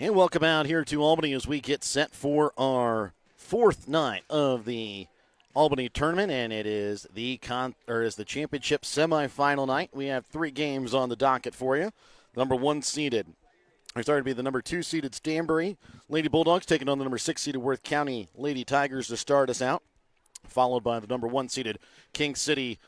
And welcome out here to Albany as we get set for our fourth night of the Albany tournament, and it is the championship semifinal night. We have three games on the docket for you. The number 2 seeded Stanberry Lady Bulldogs taking on the number 6 seeded Worth County Lady Tigers to start us out, followed by the number 1 seeded King City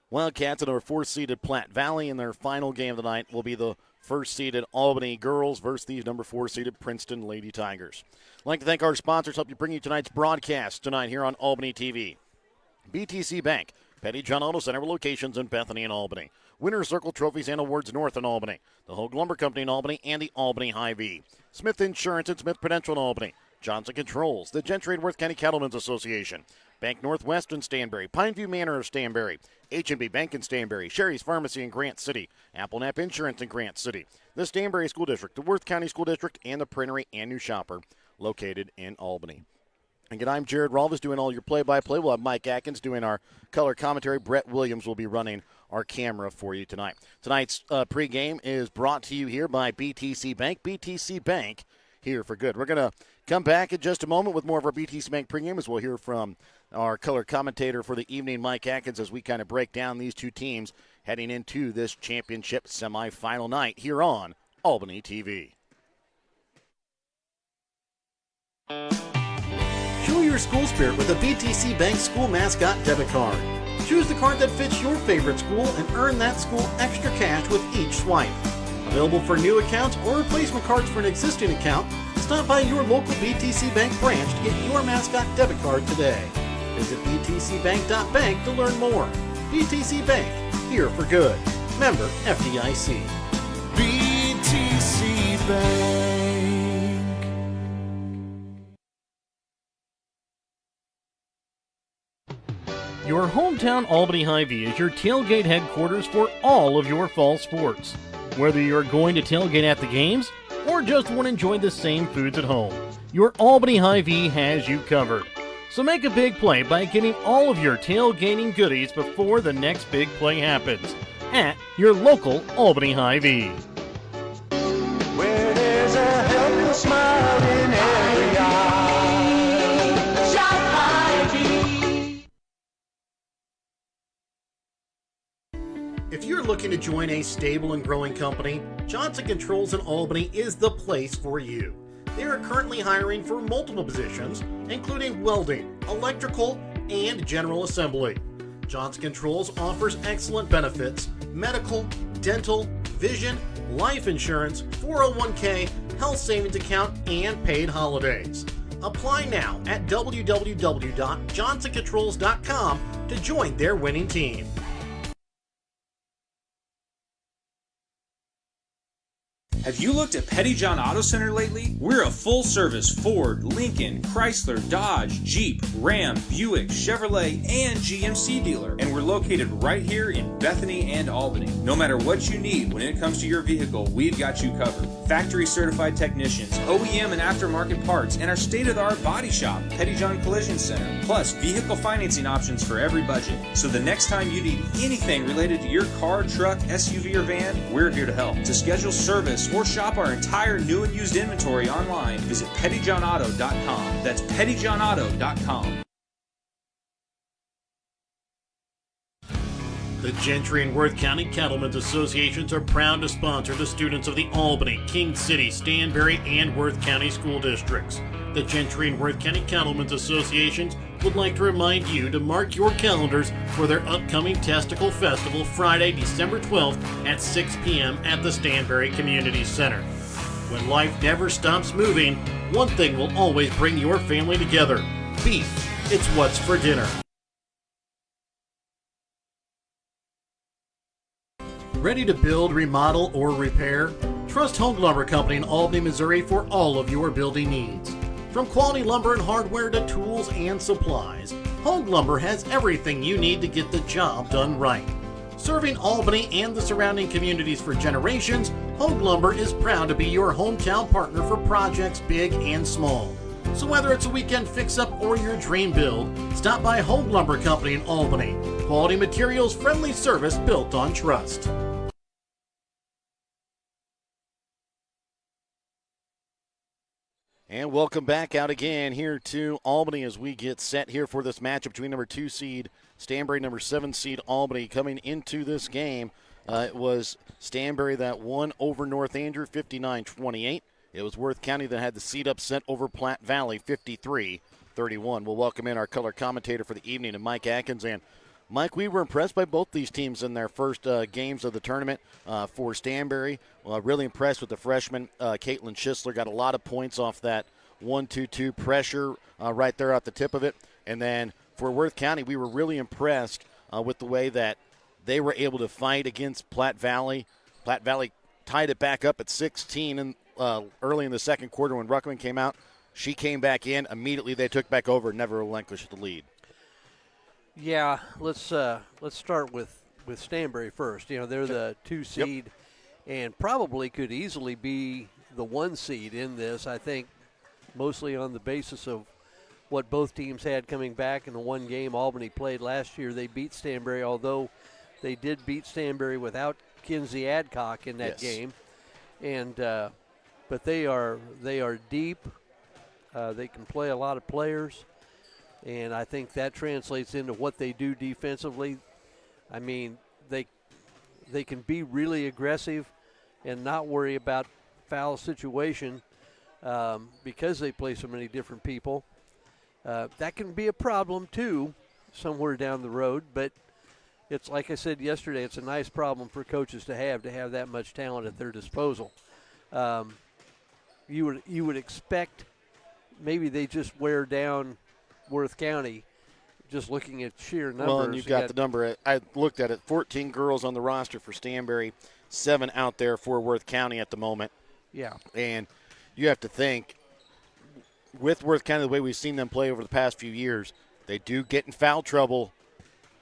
Wildcats and number 4 seeded Platte Valley. And their final game of the night will be the first seeded Albany Girls versus the number 4 seeded Princeton Lady Tigers. I'd like to thank our sponsors, help you bring you tonight's broadcast tonight here on Albany TV. BTC Bank, Petty John Auto Center locations in Bethany and Albany. Winner's Circle Trophies and Awards North in Albany. The Hogue Lumber Company in Albany and the Albany Hy-Vee. Smith Insurance and Smith Prudential in Albany. Johnson Controls, the Gentry and Worth County Cattlemen's Association. Bank Northwest in Stanberry, Pineview Manor of Stanberry, H&B Bank in Stanberry, Sherry's Pharmacy in Grant City, Apple Nap Insurance in Grant City, the Stanberry School District, the Worth County School District, and the Printery and New Shopper located in Albany. Again, I'm Jared Rolvas doing all your play-by-play. We'll have Mike Atkins doing our color commentary. Brett Williams will be running our camera for you tonight. Tonight's pregame is brought to you here by BTC Bank. BTC Bank, here for good. We're going to come back in just a moment with more of our BTC Bank pregame as we'll hear from our color commentator for the evening, Mike Atkins, as we kind of break down these two teams heading into this championship semifinal night here on Albany TV. Show your school spirit with a BTC Bank school mascot debit card. Choose the card that fits your favorite school and earn that school extra cash with each swipe. Available for new accounts or replacement cards for an existing account, stop by your local BTC Bank branch to get your mascot debit card today. Visit btcbank.bank to learn more. BTC Bank, here for good. Member FDIC. BTC Bank. Your hometown Albany Hy-Vee is your tailgate headquarters for all of your fall sports. Whether you're going to tailgate at the games or just want to enjoy the same foods at home, your Albany Hy-Vee has you covered. So make a big play by getting all of your tailgating goodies before the next big play happens at your local Albany Hy-Vee. Where there's a helpless smile in every eye. Shop Hy-Vee. If you're looking to join a stable and growing company, Johnson Controls in Albany is the place for you. They are currently hiring for multiple positions, including welding, electrical, and general assembly. Johnson Controls offers excellent benefits: medical, dental, vision, life insurance, 401k, health savings account, and paid holidays. Apply now at www.johnsoncontrols.com to join their winning team. Have you looked at Petty John Auto Center lately? We're a full-service Ford, Lincoln, Chrysler, Dodge, Jeep, Ram, Buick, Chevrolet, and GMC dealer. And we're located right here in Bethany and Albany. No matter what you need when it comes to your vehicle, we've got you covered. Factory-certified technicians, OEM and aftermarket parts, and our state-of-the-art body shop, Petty John Collision Center. Plus, vehicle financing options for every budget. So the next time you need anything related to your car, truck, SUV, or van, we're here to help. To schedule service or shop our entire new and used inventory online, visit pettyjohnauto.com. That's pettyjohnauto.com. The Gentry and Worth County Cattlemen's Associations are proud to sponsor the students of the Albany, King City, Stanberry, and Worth County school districts. The Gentry and Worth County Cattlemen's Associations would like to remind you to mark your calendars for their upcoming Testicle Festival Friday, December 12th at 6 p.m. at the Stanberry Community Center. When life never stops moving, one thing will always bring your family together: beef. It's what's for dinner. Ready to build, remodel, or repair? Trust Hogue Lumber Company in Albany, Missouri for all of your building needs. From quality lumber and hardware to tools and supplies, Hogue Lumber has everything you need to get the job done right. Serving Albany and the surrounding communities for generations, Hogue Lumber is proud to be your hometown partner for projects big and small. So whether it's a weekend fix-up or your dream build, stop by Hogue Lumber Company in Albany. Quality materials, friendly service built on trust. And welcome back out again here to Albany as we get set here for this matchup between number 2 seed Stanberry, number 7 seed Albany. Coming into this game, it was Stanberry that won over North Andrew 59-28. It was Worth County that had the seed upset over Platte Valley 53-31. We'll welcome in our color commentator for the evening, and Mike Atkins. And Mike, we were impressed by both these teams in their first games of the tournament. For Stanberry, really impressed with the freshman. Caitlin Schisler got a lot of points off that 1-2-2 pressure right there at the tip of it. And then for Worth County, we were really impressed with the way that they were able to fight against Platte Valley. Platte Valley tied it back up at 16 early in the second quarter when Ruckman came out. She came back in. Immediately they took back over and never relinquished the lead. Yeah, let's start with Stanberry first. They're the 2 seed and probably could easily be the 1 seed in this, I think, mostly on the basis of what both teams had coming back in the one game Albany played last year. They beat Stanberry, although they did beat Stanberry without Kinsey Adcock in that game. And but they are deep. They can play a lot of players. And I think that translates into what they do defensively. I mean, they can be really aggressive and not worry about foul situation because they play so many different people. That can be a problem, too, somewhere down the road. But it's like I said yesterday, it's a nice problem for coaches to have that much talent at their disposal. You would expect maybe they just wear down Worth County, just looking at sheer numbers. Well, and you've got the number. I looked at it, 14 girls on the roster for Stanberry, 7 out there for Worth County at the moment. Yeah. And you have to think, with Worth County, the way we've seen them play over the past few years, they do get in foul trouble.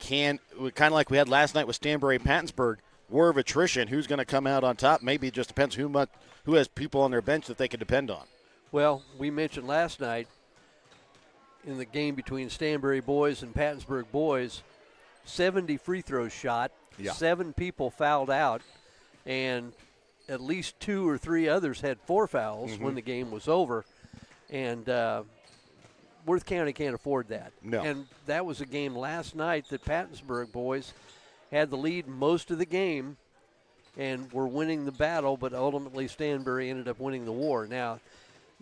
Kind of like we had last night with Stanberry Pattonsburg, war of attrition. Who's going to come out on top? Maybe it just depends who has people on their bench that they can depend on. Well, we mentioned last night, in the game between Stanberry boys and Pattonsburg boys, 70 free throws shot, 7 people fouled out, and at least 2 or 3 others had 4 fouls when the game was over. And Worth County can't afford that. No. And that was a game last night that Pattonsburg boys had the lead most of the game and were winning the battle, but ultimately Stanberry ended up winning the war. Now,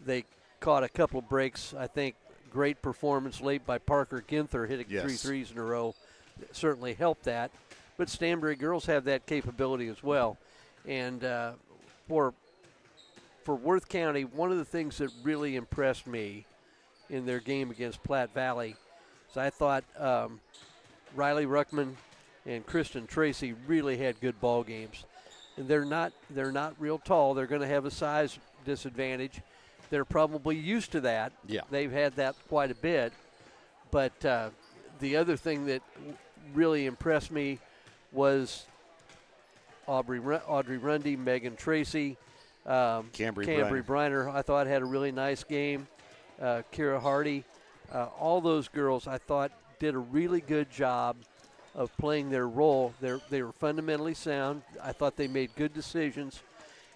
they caught a couple of breaks, I think. Great performance late by Parker Ginther, hitting 3 threes in a row. Certainly helped that. But Stanberry girls have that capability as well. And for Worth County, one of the things that really impressed me in their game against Platte Valley is I thought Riley Ruckman and Kristen Tracy really had good ball games. And they're not real tall. They're going to have a size disadvantage. They're probably used to that. Yeah. They've had that quite a bit. But the other thing that really impressed me was Audrey Rundy, Megan Tracy, Cambry Briner, I thought had a really nice game. Kira Hardy. All those girls, I thought, did a really good job of playing their role. They were fundamentally sound. I thought they made good decisions.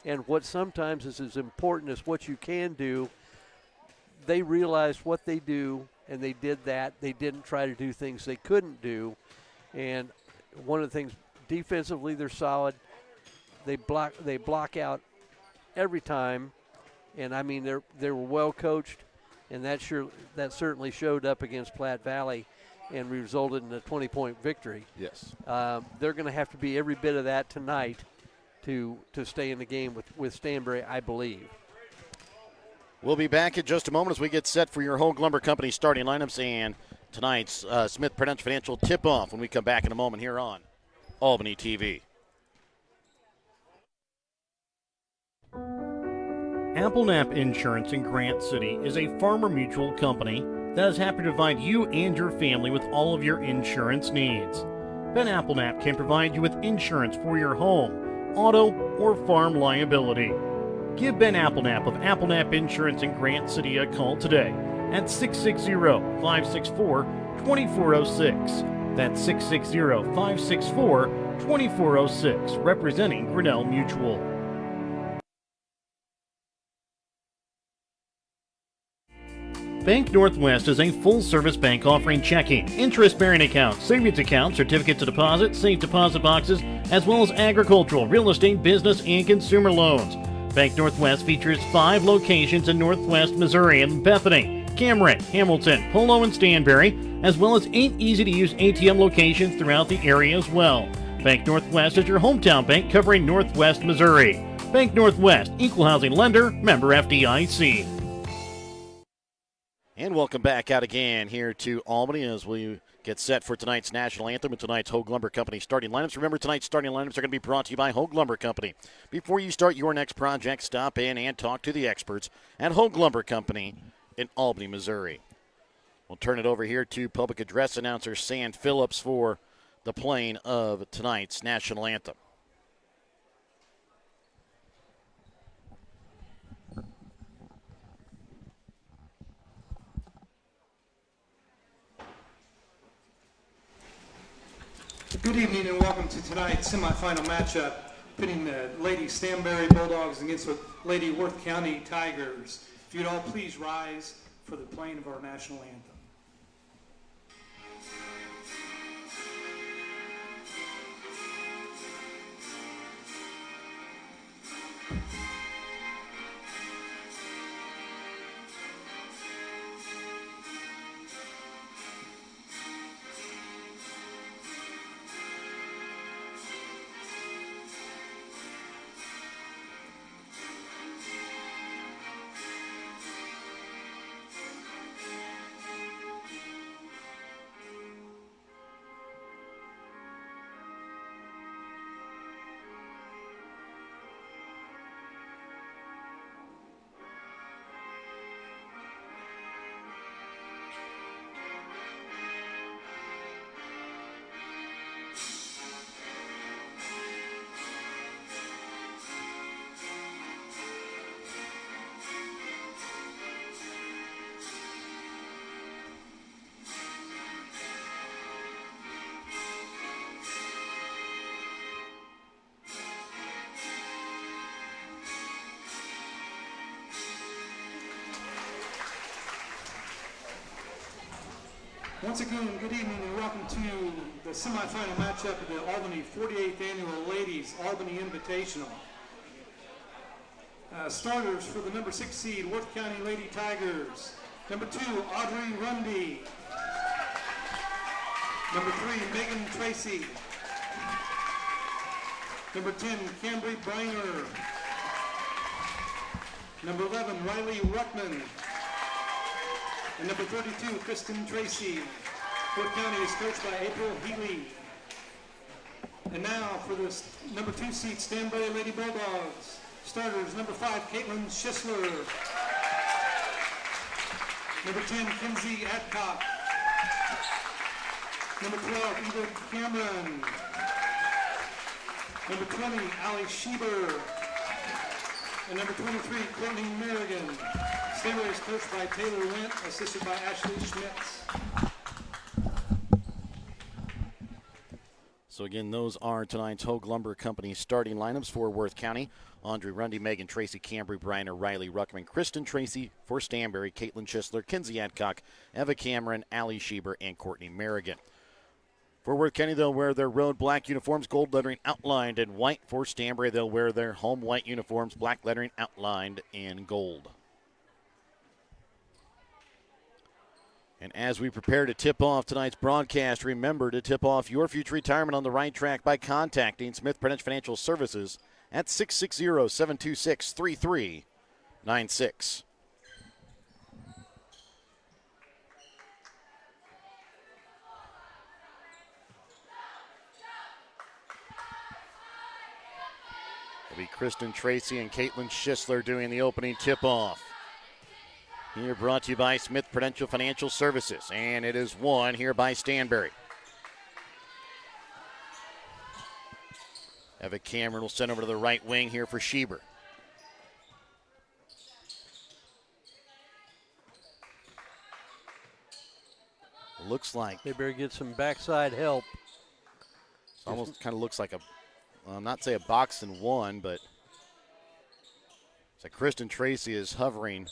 And what sometimes is as important as what you can do, they realized what they do, and they did that. They didn't try to do things they couldn't do. And one of the things, defensively, they're solid. They block out every time. And, I mean, they were well coached, and that certainly showed up against Platte Valley and resulted in a 20-point victory. Yes. They're going to have to be every bit of that tonight to stay in the game with Stanberry, I believe. We'll be back in just a moment as we get set for your Hogue Lumber Company starting lineups and tonight's Smith Prudential Financial tip-off when we come back in a moment here on Albany TV. Applenap Insurance in Grant City is a Farmer Mutual company that is happy to provide you and your family with all of your insurance needs. Ben Applenap can provide you with insurance for your home, auto, or farm liability. Give Ben Applenap of Applenap Insurance in Grant City a call today at 660-564-2406. That's 660-564-2406, representing Grinnell Mutual. Bank Northwest is a full-service bank offering checking, interest-bearing accounts, savings accounts, certificates of deposit, safe deposit boxes, as well as agricultural, real estate, business, and consumer loans. Bank Northwest features 5 locations in Northwest Missouri in Bethany, Cameron, Hamilton, Polo, and Stanberry, as well as 8 easy-to-use ATM locations throughout the area as well. Bank Northwest is your hometown bank covering Northwest Missouri. Bank Northwest, equal housing lender, member FDIC. And welcome back out again here to Albany as we get set for tonight's national anthem and tonight's Hogue Lumber Company starting lineups. Remember, tonight's starting lineups are going to be brought to you by Hogue Lumber Company. Before you start your next project, stop in and talk to the experts at Hogue Lumber Company in Albany, Missouri. We'll turn it over here to public address announcer Sand Phillips for the playing of tonight's national anthem. Good evening and welcome to tonight's semifinal matchup pitting the Lady Stanberry Bulldogs against the Lady Worth County Tigers. If you'd all please rise for the playing of our national anthem. Once again, good evening and welcome to the semifinal matchup of the Albany 48th Annual Ladies Albany Invitational. Starters for the number 6 seed, Worth County Lady Tigers. Number 2, Audrey Rundy. Number 3, Megan Tracy. Number 10, Cambry Briner. Number 11, Riley Ruckman. And number 32, Kristen Tracy. Worth County is coached by April Healy. And now for the number 2 seed, Stanberry Lady Bulldogs. Starters, number 5, Caitlin Schisler. Number 10, Kinsey Adcock. Number 12, Edith Cameron. Number 20, Allie Schieber. And number 23, Courtney Merrigan. Stanberry is coached by Taylor Went, assisted by Ashley Schmitz. So again, those are tonight's Hogue Lumber Company starting lineups for Worth County. Audrey Rundy, Megan Tracy, Cambry Briner, Riley Ruckman, Kristen Tracy for Stanberry, Caitlin Schisler, Kinsey Adcock, Eva Cameron, Allie Schieber, and Courtney Merrigan. For Worth County, they'll wear their road black uniforms, gold lettering outlined in white. For Stanberry, they'll wear their home white uniforms, black lettering outlined in gold. And as we prepare to tip off tonight's broadcast, remember to tip off your future retirement on the right track by contacting Smith Prudential Financial Services at 660-726-3396. It'll be Kristen Tracy and Caitlin Schisler doing the opening tip-off. Here brought to you by Smith Prudential Financial Services, and it is won here by Stanberry. Eva Cameron will send over to the right wing here for Schieber. Looks like They better get some backside help. almost kind of looks like a, well, not say a box and one, but it's like Kristen Tracy is hovering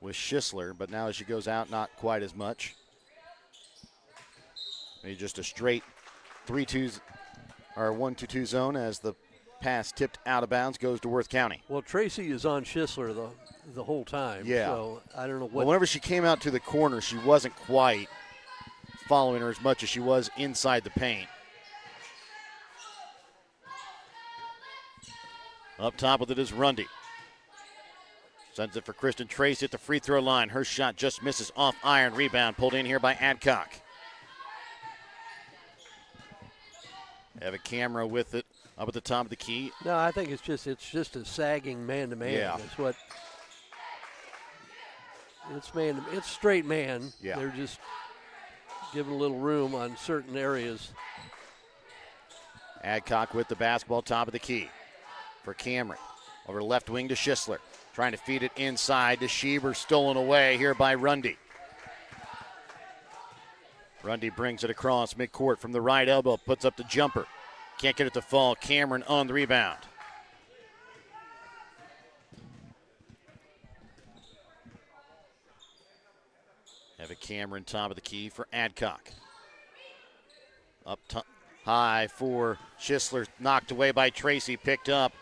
with Schisler, but now as she goes out, not quite as much. Maybe just a straight 3-2 or 1-2 zone as the pass tipped out of bounds goes to Worth County. Well, Tracy is on Schisler the whole time. Yeah. So I don't know what. Well, whenever she came out to the corner, she wasn't quite following her as much as she was inside the paint. Up top with it is Rundy. Sends it for Kristen Tracy at the free throw line. Her shot just misses off iron. Rebound pulled in here by Adcock. Have a camera with it up at the top of the key. No, I think it's just a sagging man-to-man. Yeah. It's what. It's straight man. Yeah. They're just giving a little room on certain areas. Adcock with the basketball, top of the key for Cameron. Over left wing to Schisler. Trying to feed it inside to Schieber, stolen away here by Rundy. Rundy brings it across midcourt from the right elbow, puts up the jumper. Can't get it to fall. Cameron on the rebound. Have a Cameron top of the key for Adcock. Up top, high for Schisler, knocked away by Tracy, picked up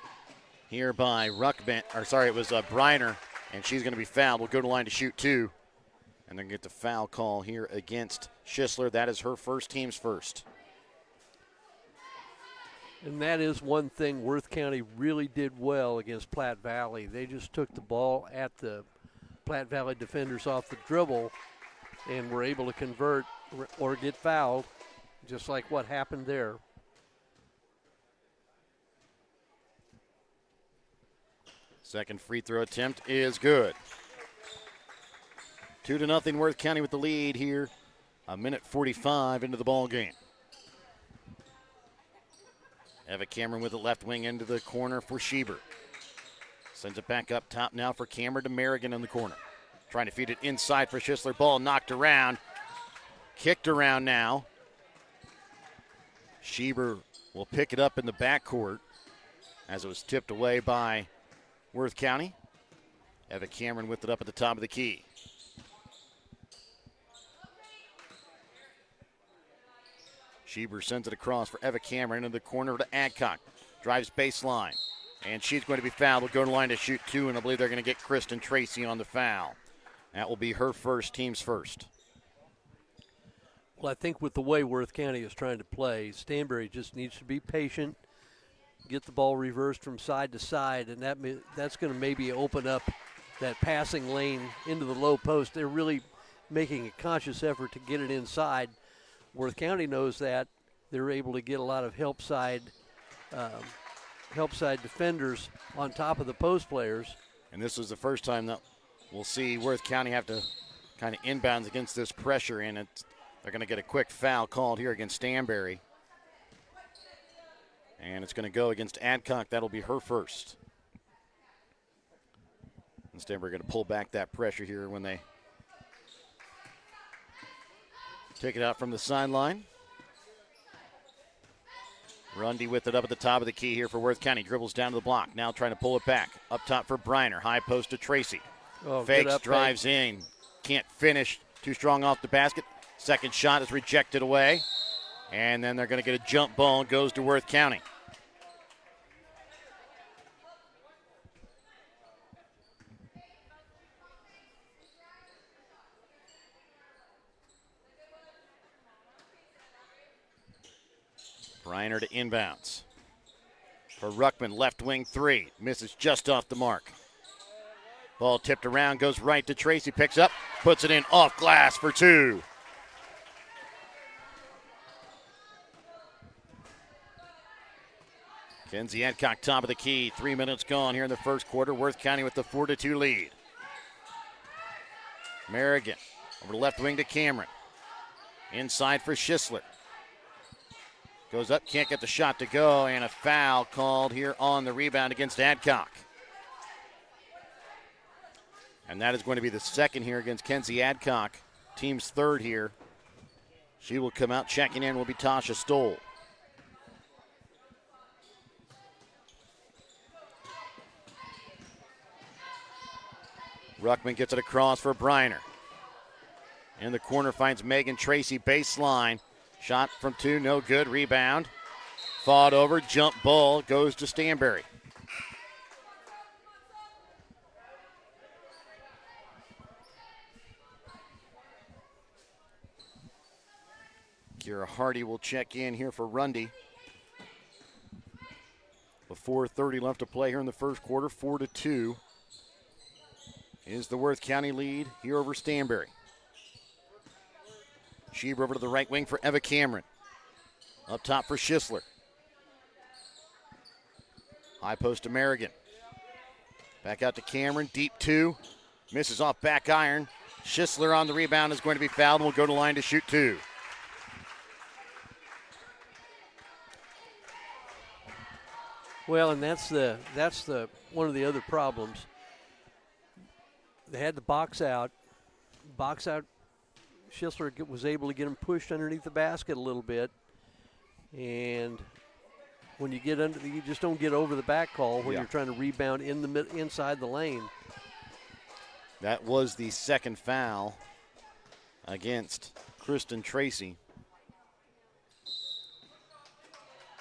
here by Ruckman, or sorry, it was Briner, and she's going to be fouled. We'll go to line to shoot two, and then get the foul call here against Schisler. That is her first, team's first. And that is one thing Worth County really did well against Platte Valley. They just took the ball at the Platte Valley defenders off the dribble and were able to convert or get fouled, just like what happened there. Second free throw attempt is good. 2-0 Worth County with the lead here. A minute 45 into the ball game. Eva Cameron with the left wing into the corner for Schieber. Sends it back up top now for Cameron to Merrigan in the corner. Trying to feed it inside for Schisler. Ball knocked around. Kicked around now. Schieber will pick it up in the backcourt as it was tipped away by Worth County. Eva Cameron with it up at the top of the key. Schieber sends it across for Eva Cameron into the corner to Adcock. Drives baseline. And she's going to be fouled. We'll go to line to shoot two, and I believe they're going to get Kristen Tracy on the foul. That will be her first, team's first. Well, I think with the way Worth County is trying to play, Stanberry just needs to be patient, get the ball reversed from side to side, and that's going to maybe open up that passing lane into the low post. They're really making a conscious effort to get it inside. Worth County knows that. They're able to get a lot of help side defenders on top of the post players. And this is the first time that we'll see Worth County have to kind of inbounds against this pressure, and they're going to get a quick foul called here against Stanberry. And it's going to go against Adcock. That'll be her first. And Stanberry going to pull back that pressure here when they take it out from the sideline. Rundy with it up at the top of the key here for Worth County. Dribbles down to the block. Now trying to pull it back. Up top for Briner. High post to Tracy. Fakes, drives in. Can't finish. Too strong off the basket. Second shot is rejected away. And then they're going to get a jump ball and goes to Worth County. Briner to inbounds. For Ruckman, left wing three. Misses just off the mark. Ball tipped around, goes right to Tracy. Picks up, puts it in off glass for two. Kenzie Adcock, top of the key. 3 minutes gone here in the first quarter. Worth County with the 4-2 lead. Merrigan over the left wing to Cameron. Inside for Schisler. Goes up, can't get the shot to go, and a foul called here on the rebound against Adcock. And that is going to be the second here against Kenzie Adcock. Team's third here. She will come out. Checking in will be Tasha Stoll. Ruckman gets it across for Briner. In the corner finds Megan Tracy, baseline. Shot from 2, no good. Rebound. Fought over, jump ball goes to Stanberry. Kira Hardy will check in here for Rundy. With 4:30 left to play here in the first quarter, 4-2 is the Worth County lead here over Stanberry. Sheeber over to the right wing for Eva Cameron. Up top for Schisler. High post to Merrigan. Back out to Cameron, deep 2. Misses off back iron. Schisler on the rebound is going to be fouled and will go to line to shoot 2. Well, and that's the one of the other problems. They had the box out. Schisler was able to get him pushed underneath the basket a little bit, and when you get under, you just don't get over the back call when you're trying to rebound inside the lane. That was the second foul against Kristen Tracy,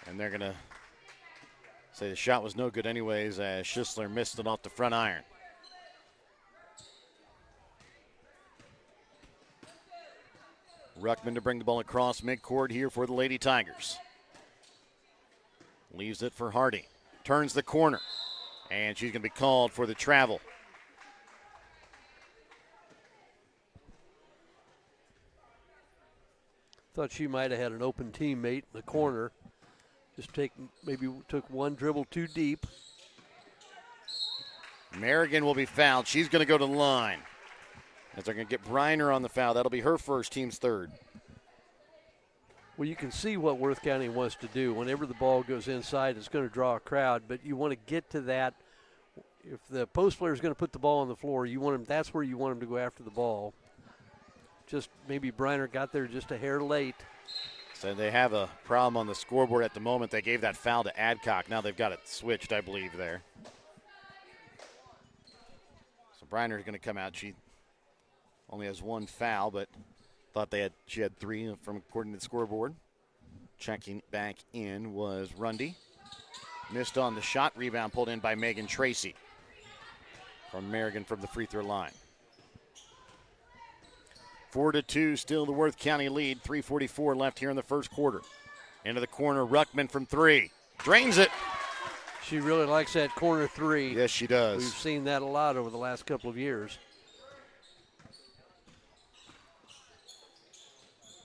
and they're gonna say the shot was no good anyways as Schisler missed it off the front iron. Ruckman to bring the ball across midcourt here for the Lady Tigers. Leaves it for Hardy. Turns the corner, and she's going to be called for the travel. Thought she might have had an open teammate in the corner. Maybe took one dribble too deep. Merrigan will be fouled. She's going to go to the line. As they're going to get Briner on the foul. That'll be her first, team's third. Well, you can see what Worth County wants to do. Whenever the ball goes inside, it's going to draw a crowd, but you want to get to that. If the post player is going to put the ball on the floor, that's where you want him to go after the ball. Just maybe Briner got there just a hair late. So they have a problem on the scoreboard at the moment. They gave that foul to Adcock. Now they've got it switched, I believe, there. So Briner's going to come out. She only has one foul, but thought she had 3 from according to the scoreboard. Checking back in was Rundy. Missed on the shot. Rebound pulled in by Megan Tracy from Merrigan from the free throw line. 4-2, still the Worth County lead. 3:44 left here in the first quarter. Into the corner, Ruckman from 3. Drains it. She really likes that corner 3. Yes, she does. We've seen that a lot over the last couple of years.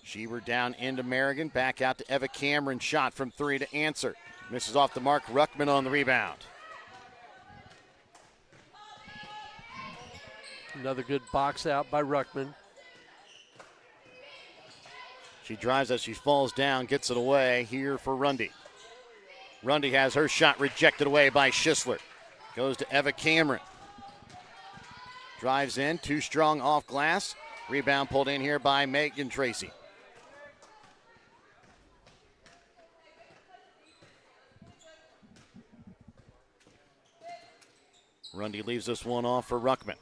Sheeber down into Merrigan. Back out to Eva Cameron. Shot from 3 to answer. Misses off the mark. Ruckman on the rebound. Another good box out by Ruckman. She drives as she falls down, gets it away here for Rundy. Rundy has her shot rejected away by Schisler. Goes to Eva Cameron. Drives in, too strong off glass. Rebound pulled in here by Megan Tracy. Rundy leaves this one off for Ruckman.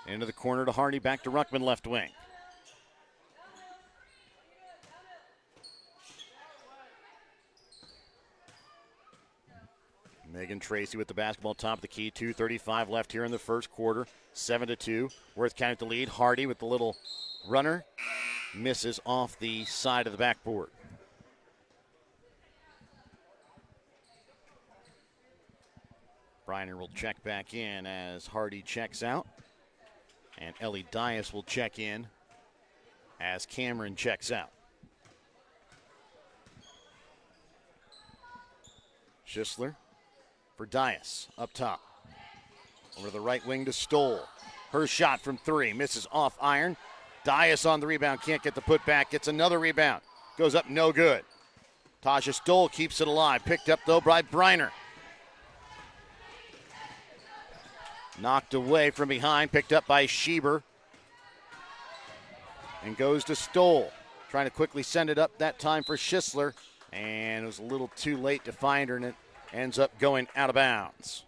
Into the corner to Hardy, back to Ruckman left wing. Megan Tracy with the basketball top of the key. 2:35 left here in the first quarter. 7-2. Worth County with the lead. Hardy with the little runner. Misses off the side of the backboard. Briner will check back in as Hardy checks out. And Ellie Dias will check in as Cameron checks out. Schisler for Dias up top. Over to the right wing to Stoll. Her shot from 3 misses off iron. Dias on the rebound, can't get the putback, gets another rebound. Goes up, no good. Tasha Stoll keeps it alive. Picked up though by Briner. Knocked away from behind, picked up by Sheeber. And goes to Stoll. Trying to quickly send it up that time for Schisler. And it was a little too late to find her, and it ends up going out of bounds.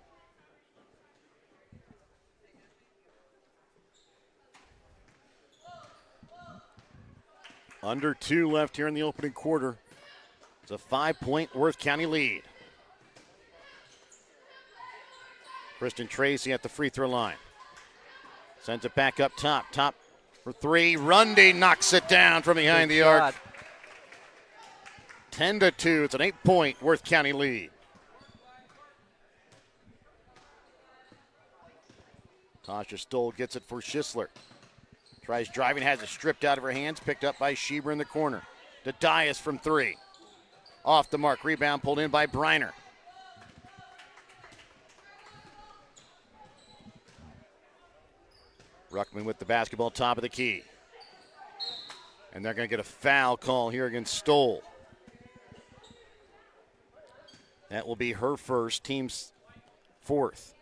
Under 2 left here in the opening quarter. It's a 5-point Worth County lead. Kristen Tracy at the free throw line. Sends it back up top. Top for 3. Rundy knocks it down from behind the arc. 10-2. It's an 8-point Worth County lead. Tasha Stoll gets it for Schisler. Tries driving, has it stripped out of her hands, picked up by Schieber in the corner. To Dias from 3. Off the mark, rebound pulled in by Briner. Ruckman with the basketball, top of the key. And they're going to get a foul call here against Stoll. That will be her first, team's 4th.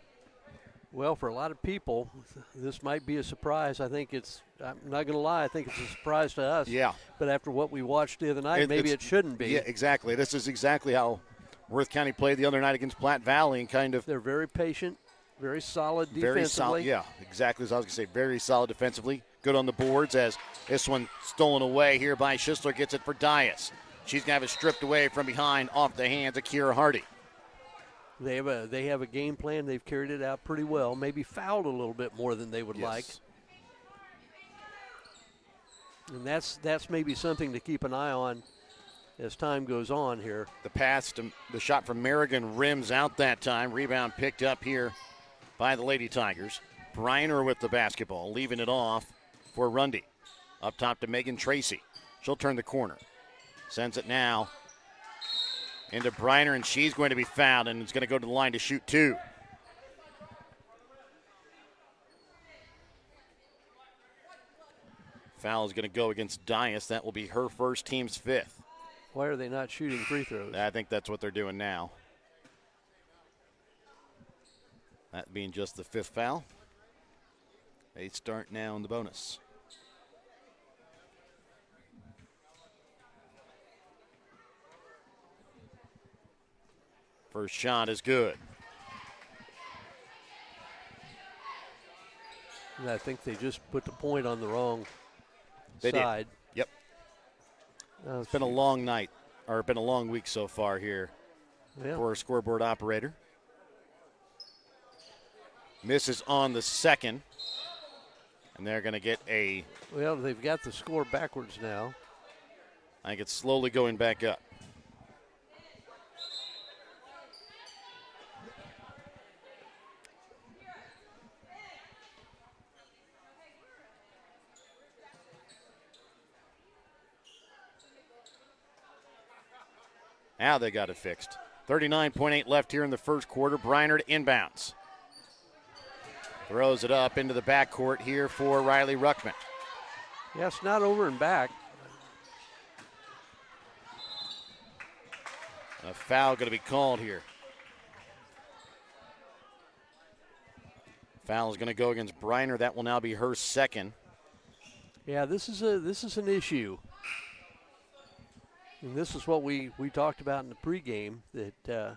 Well, for a lot of people, this might be a surprise. I'm not going to lie, I think it's a surprise to us. Yeah. But after what we watched the other night, maybe it shouldn't be. Yeah, exactly. This is exactly how Worth County played the other night against Platte Valley, and kind of. They're very patient, very solid defensively. Very solid, yeah, exactly as I was going to say. Very solid defensively. Good on the boards as this one stolen away here by Schisler. Gets it for Dias. She's going to have it stripped away from behind off the hands of Kira Hardy. They have a game plan. They've carried it out pretty well. Maybe fouled a little bit more than they would like. And that's maybe something to keep an eye on as time goes on here. The pass to the shot from Merrigan rims out that time. Rebound picked up here by the Lady Tigers. Briner with the basketball, leaving it off for Rundy. Up top to Megan Tracy. She'll turn the corner. Sends it now into Briner, and she's going to be fouled, and it's going to go to the line to shoot 2. Foul is going to go against Dias. That will be her first, team's 5th. Why are they not shooting free throws? I think that's what they're doing now. That being just the 5th foul. They start now in the bonus. First shot is good. And I think they just put the point on the wrong They side. Did. Yep. It's been a long night, or been a long week so far here for a scoreboard operator. Misses on the second, and they're going to get a. Well, they've got the score backwards now. I think it's slowly going back up. Now they got it fixed. 39.8 left here in the first quarter. Briner to inbounds. Throws it up into the backcourt here for Riley Ruckman. Yeah, it's not over and back. A foul going to be called here. Foul is going to go against Briner. That will now be her second. Yeah, this is an issue. And this is what we talked about in the pregame, that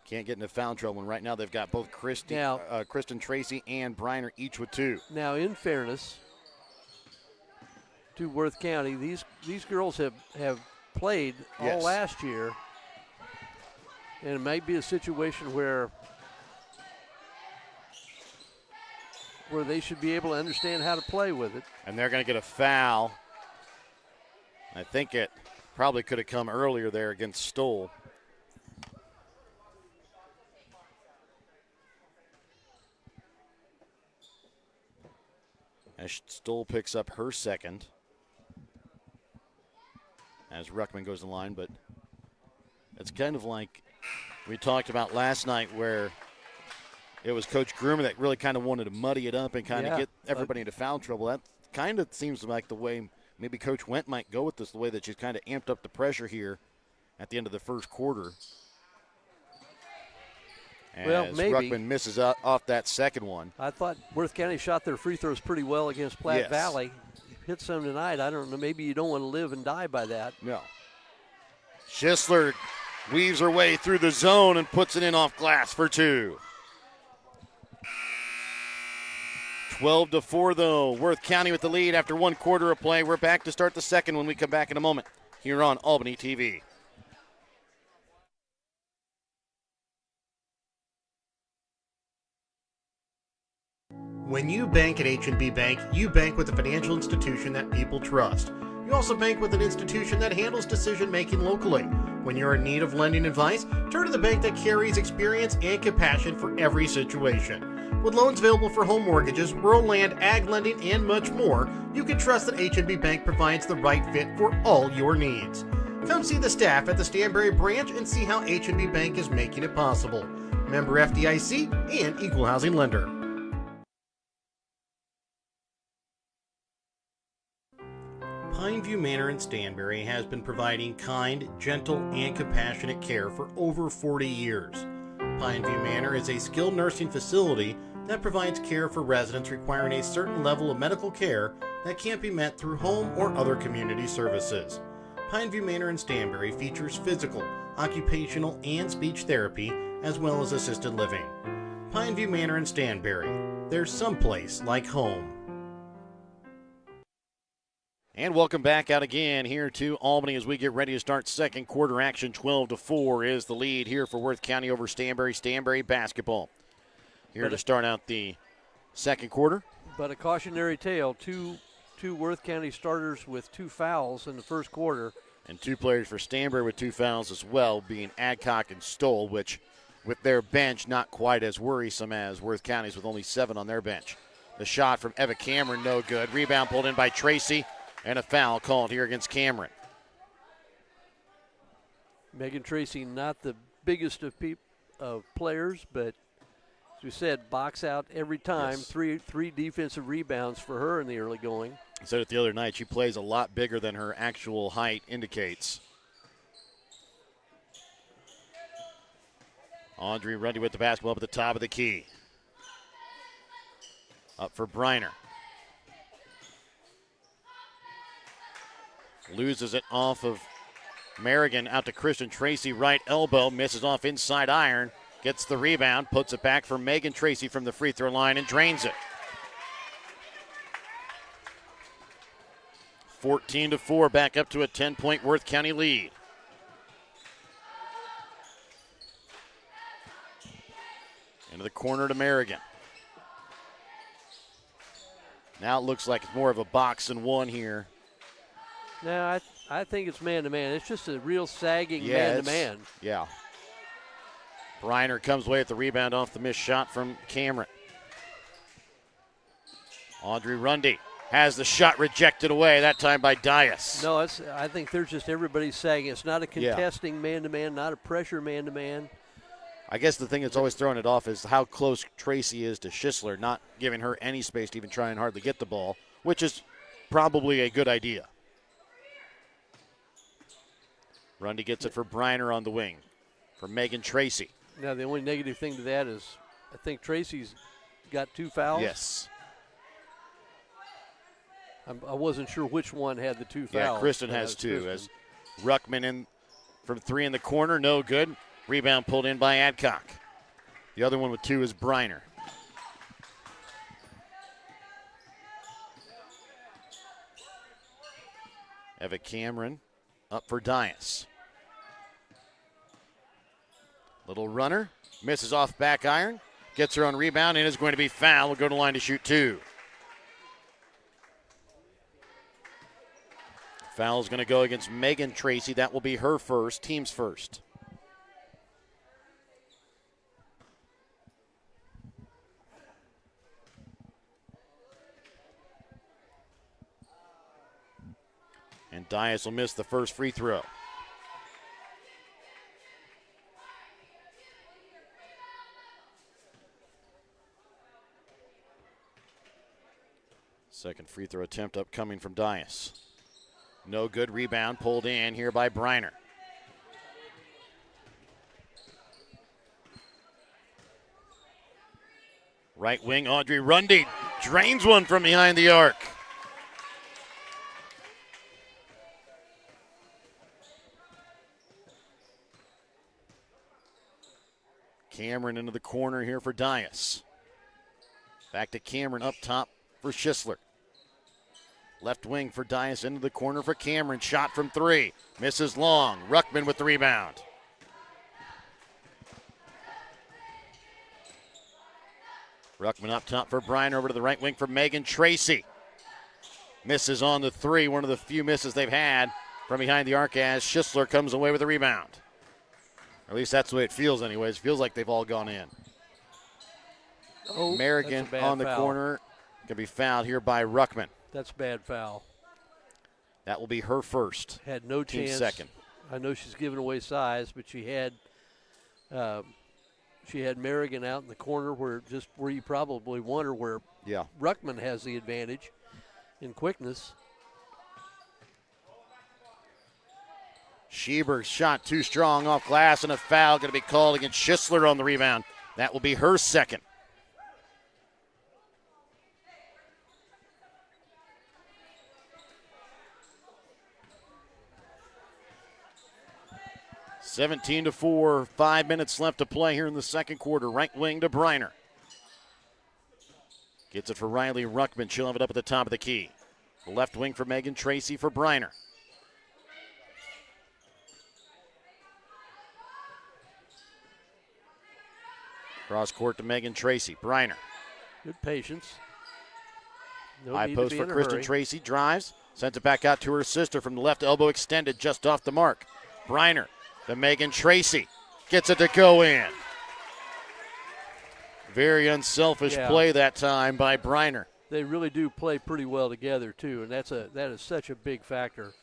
can't get into foul trouble. And right now they've got both Kristen Tracy and Briner each with 2. Now, in fairness to Worth County, these girls have played all last year, and it might be a situation where they should be able to understand how to play with it. And they're going to get a foul. I think it probably could have come earlier there against Stoll. As Stoll picks up her second. As Ruckman goes to the line, but it's kind of like we talked about last night where it was Coach Groomer that really kind of wanted to muddy it up and kind of get everybody into foul trouble. That kind of seems like the way maybe Coach Went might go with this, the way that she's kind of amped up the pressure here at the end of the first quarter. As maybe. Ruckman misses off that second one. I thought Worth County shot their free throws pretty well against Platte Valley. Hit some tonight. I don't know. Maybe you don't want to live and die by that. No. Schisler weaves her way through the zone and puts it in off glass for 2. 12-4 though. Worth County with the lead after 1 quarter of play. We're back to start the second when we come back in a moment here on Albany TV. When you bank at H&B Bank, you bank with a financial institution that people trust. You also bank with an institution that handles decision-making locally. When you're in need of lending advice, turn to the bank that carries experience and compassion for every situation. With loans available for home mortgages, rural land, ag lending, and much more, you can trust that H&B Bank provides the right fit for all your needs. Come see the staff at the Stanberry branch and see how H&B Bank is making it possible. Member FDIC and Equal Housing Lender. Pineview Manor in Stanberry has been providing kind, gentle, and compassionate care for over 40 years. Pineview Manor is a skilled nursing facility that provides care for residents requiring a certain level of medical care that can't be met through home or other community services. Pineview Manor in Stanberry features physical, occupational, and speech therapy, as well as assisted living. Pineview Manor in Stanberry. There's someplace like home. And welcome back out again here to Albany as we get ready to start second quarter action. 12-4 is the lead here for Worth County over Stanberry. Stanberry basketball here to start out the second quarter. But a cautionary tale, two Worth County starters with 2 fouls in the first quarter. And 2 players for Stanberry with 2 fouls as well, being Adcock and Stoll, which with their bench not quite as worrisome as Worth County's with only 7 on their bench. The shot from Eva Cameron, no good. Rebound pulled in by Tracy. And a foul called here against Cameron. Megan Tracy, not the biggest of players, but as we said, box out every time. Yes. Three defensive rebounds for her in the early going. I said it the other night, she plays a lot bigger than her actual height indicates. Audrey Rundy with the basketball up at the top of the key. Up for Briner. Loses it off of Merrigan out to Christian Tracy, right elbow, misses off inside iron, gets the rebound, puts it back for Megan Tracy from the free throw line and drains it. 14-4, back up to a 10-point Worth County lead. Into the corner to Merrigan. Now it looks like it's more of a box and one here. No, I think it's man-to-man. It's just a real sagging man-to-man. Yeah. Briner comes away with the rebound off the missed shot from Cameron. Audrey Rundy has the shot rejected away, that time by Dias. No, I think there's just everybody sagging. It's not a contesting man-to-man, not a pressure man-to-man. I guess the thing that's always throwing it off is how close Tracy is to Schisler, not giving her any space to even try and hardly get the ball, which is probably a good idea. Rundy gets it for Briner on the wing for Megan Tracy. Now, the only negative thing to that is I think Tracy's got 2 fouls. Yes. I wasn't sure which one had the 2 fouls. Yeah, Kristen has 2. As Ruckman in from 3 in the corner, no good. Rebound pulled in by Adcock. The other one with 2 is Briner. Eva Cameron up for Dias. Little runner, misses off back iron, gets her on rebound, and is going to be fouled. Will go to line to shoot 2. Foul is going to go against Megan Tracy. That will be her first, team's first. And Dias will miss the first free throw. Second free throw attempt upcoming from Dias. No good. Rebound pulled in here by Briner. Right wing, Audrey Rundy drains one from behind the arc. Cameron into the corner here for Dias. Back to Cameron up top for Schisler. Left wing for Dias into the corner for Cameron. Shot from 3. Misses long. Ruckman with the rebound. Ruckman up top for Bryan. Over to the right wing for Megan Tracy. Misses on the 3. One of the few misses they've had from behind the arc as Schisler comes away with the rebound. Or at least that's the way it feels anyways. Feels like they've all gone in. Oh, Merrigan on the corner. Going to be fouled here by Ruckman. That's a bad foul. That will be her first. Had no Team chance. second. I know she's giving away size, but she had Merrigan out in the corner where you probably wonder where Ruckman has the advantage in quickness. Schieber's shot too strong off glass, and a foul going to be called against Schisler on the rebound. That will be her second. (17-4). 5 minutes left to play here in the second quarter. Right wing to Briner. Gets it for Riley Ruckman. She'll have it up at the top of the key. The left wing for Megan Tracy for Briner. Cross court to Megan Tracy. Briner. Good patience. No High need to post be for in a Kristen hurry. Tracy. Drives. Sends it back out to her sister from the left elbow extended just off the mark. Briner to Megan Tracy. Gets it to go in. Very unselfish play that time by Briner. They really do play pretty well together too, and that is such a big factor.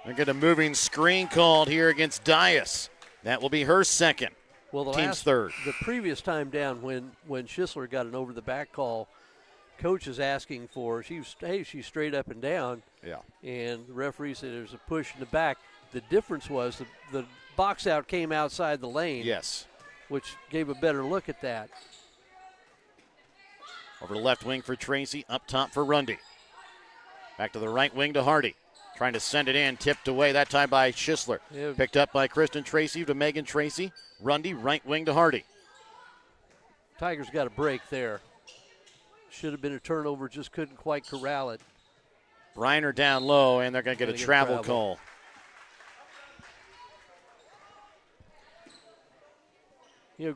They get a moving screen called here against Dias. That will be her second. Well, team's third. The previous time down when Schisler got an over the back call, coach is asking for she's straight up and down. Yeah. And the referee said there's a push in the back. The difference was the box out came outside the lane. Yes. Which gave a better look at that. Over the left wing for Tracy, up top for Rundy. Back to the right wing to Hardy. Trying to send it in, tipped away that time by Schisler. Yeah. Picked up by Kristen Tracy to Megan Tracy. Rundy, right wing to Hardy. Tigers got a break there. Should have been a turnover, just couldn't quite corral it. Briner down low, and they're going to get a travel call.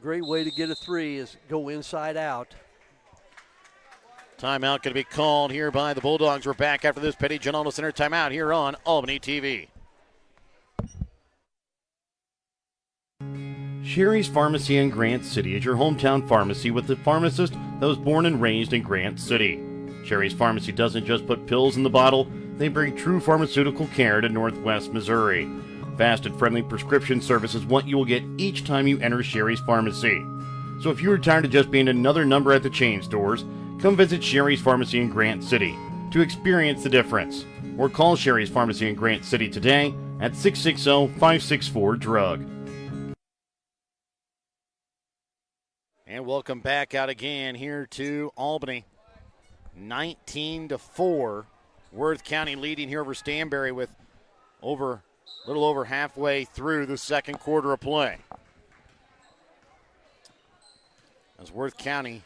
Great way to get a 3 is go inside out. Timeout going to be called here by the Bulldogs. We're back after this Petty John Auto Center timeout here on Albany TV. Sherry's Pharmacy in Grant City is your hometown pharmacy with the pharmacist that was born and raised in Grant City. Sherry's Pharmacy doesn't just put pills in the bottle, they bring true pharmaceutical care to Northwest Missouri. Fast and friendly prescription service is what you will get each time you enter Sherry's Pharmacy. So if you're tired of just being another number at the chain stores, come visit Sherry's Pharmacy in Grant City to experience the difference. Or call Sherry's Pharmacy in Grant City today at 660-564-DRUG. And welcome back out again here to Albany. 19-4. Worth County leading here over Stanberry with a little over halfway through the second quarter of play. As Worth County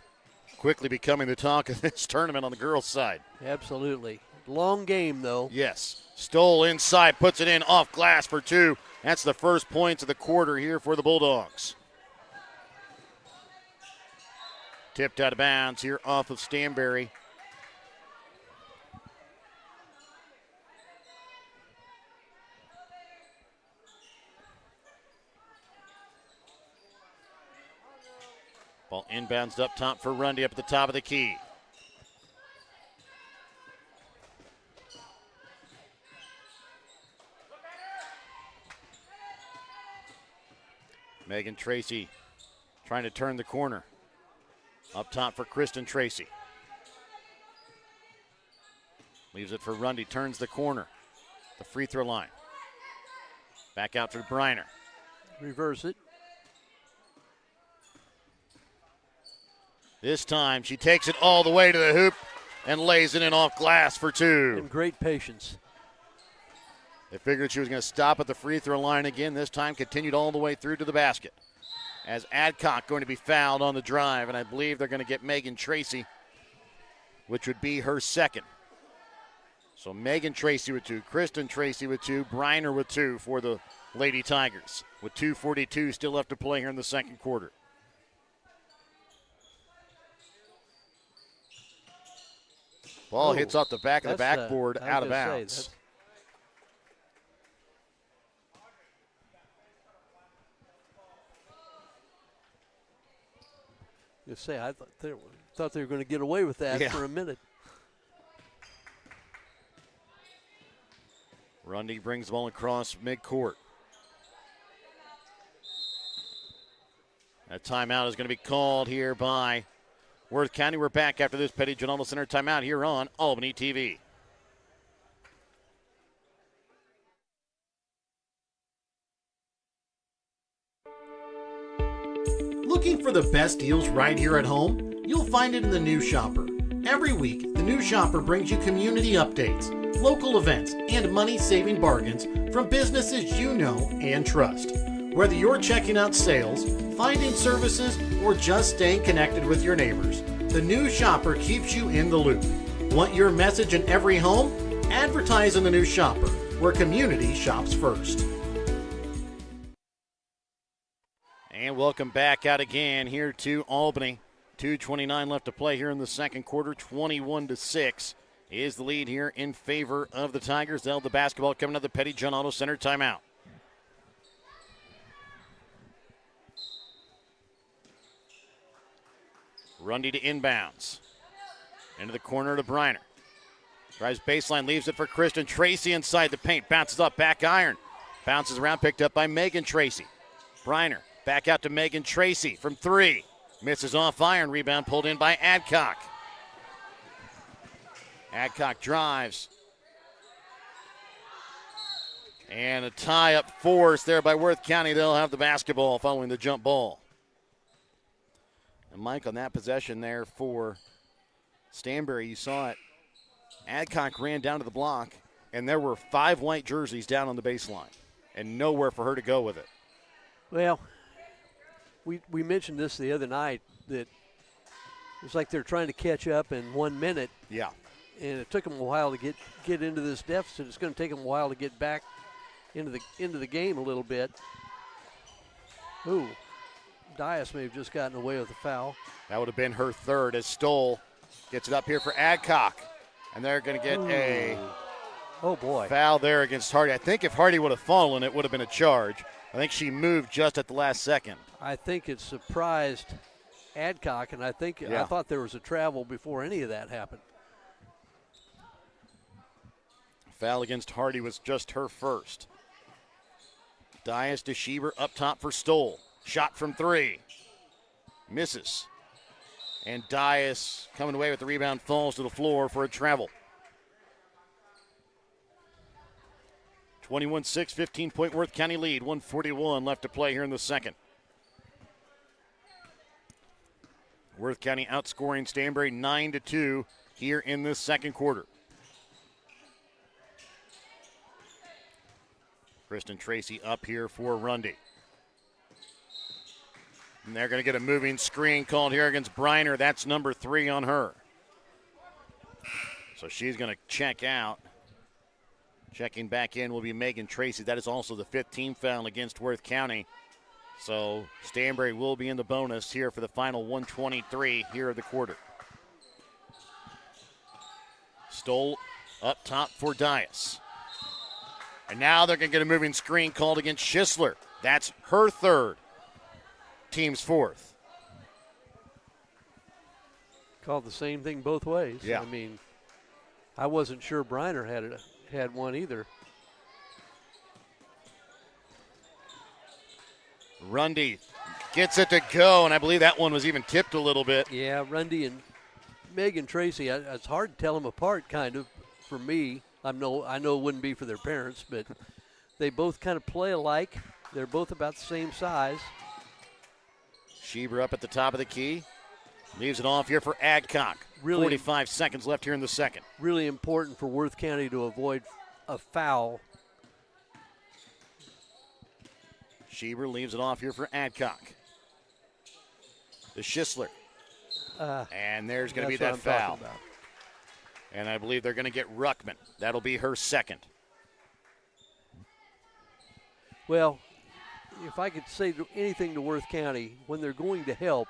quickly becoming the talk of this tournament on the girls' side. Absolutely. Long game, though. Yes. Stoll inside, puts it in off glass for 2. That's the first points of the quarter here for the Bulldogs. Tipped out of bounds here off of Stanberry. Ball inbounds up top for Rundy up at the top of the key. Megan Tracy trying to turn the corner. Up top for Kristen Tracy. Leaves it for Rundy, turns the corner. The free throw line. Back out to Briner. Reverse it. This time she takes it all the way to the hoop and lays it in off glass for 2. And great patience. They figured she was going to stop at the free throw line again. This time continued all the way through to the basket. as Adcock going to be fouled on the drive, and I believe they're going to get Megan Tracy, which would be her second. So Megan Tracy with 2, Kristen Tracy with 2, Briner with 2 for the Lady Tigers, with 2:42 still left to play here in the second quarter. Ball hits off the back of the backboard, out of bounds. I thought they were going to get away with that for a minute. Rundy brings the ball across midcourt. A timeout is going to be called here by Worth County. We're back after this Petty John Center timeout here on Albany TV. Looking for the best deals right here at home? You'll find it in the New Shopper. Every week, the New Shopper brings you community updates, local events, and money-saving bargains from businesses you know and trust. Whether you're checking out sales, finding services, or just staying connected with your neighbors, the New Shopper keeps you in the loop. Want your message in every home? Advertise in the New Shopper, where community shops first. And welcome back out again here to Albany. 2:29 left to play here in the second quarter. 21-6 is the lead here in favor of the Tigers. They'll have the basketball coming to the Petty John Auto Center timeout. Rundy to inbounds. Into the corner to Briner. Drives baseline, leaves it for Kristen Tracy inside the paint. Bounces up, back iron. Bounces around, picked up by Megan Tracy. Briner back out to Megan Tracy from 3. Misses off iron. Rebound pulled in by Adcock. Adcock drives. And a tie-up force there by Worth County. They'll have the basketball following the jump ball. And Mike, on that possession there for Stanberry, you saw it. Adcock ran down to the block, and there were 5 white jerseys down on the baseline, and nowhere for her to go with it. Well, we mentioned this the other night, that it's like they're trying to catch up in 1 minute. Yeah. And it took them a while to get into this deficit. It's going to take them a while to get back into the game a little bit. Ooh, Dias may have just gotten away with a foul. That would have been her third as Stoll gets it up here for Adcock. And they're going to get a foul there against Hardy. I think if Hardy would have fallen, it would have been a charge. I think she moved just at the last second. I think it surprised Adcock, and I thought there was a travel before any of that happened. Foul against Hardy was just her first. Dias to Schieber up top for Stoll. Shot from 3. Misses. And Dias coming away with the rebound, falls to the floor for a travel. 21-6, 15-point Worth County lead. 1:41 left to play here in the second. Worth County outscoring Stanberry 9-2 here in this second quarter. Kristen Tracy up here for Rundy. And they're going to get a moving screen called here against Briner. That's number 3 on her. So she's going to check out. Checking back in will be Megan Tracy. That is also the 5th team foul against Worth County. So Stanberry will be in the bonus here for the final 1:23 here of the quarter. Stoll up top for Dias. And now they're going to get a moving screen called against Schisler. That's her 3rd. Team's 4th. Called the same thing both ways. Yeah. I mean, I wasn't sure Briner had one either. Rundy gets it to go, and I believe that one was even tipped a little bit. Yeah, Rundy and Megan Tracy, it's hard to tell them apart, kind of, for me. I know it wouldn't be for their parents, but they both kind of play alike. They're both about the same size. Schieber up at the top of the key. Leaves it off here for Adcock. 45 seconds left here in the second. Really important for Worth County to avoid a foul. Schieber leaves it off here for Adcock. to Schisler. And there's going to be That's that what I'm foul. talking about. And I believe they're going to get Ruckman. That'll be her second. Well, if I could say anything to Worth County, when they're going to help,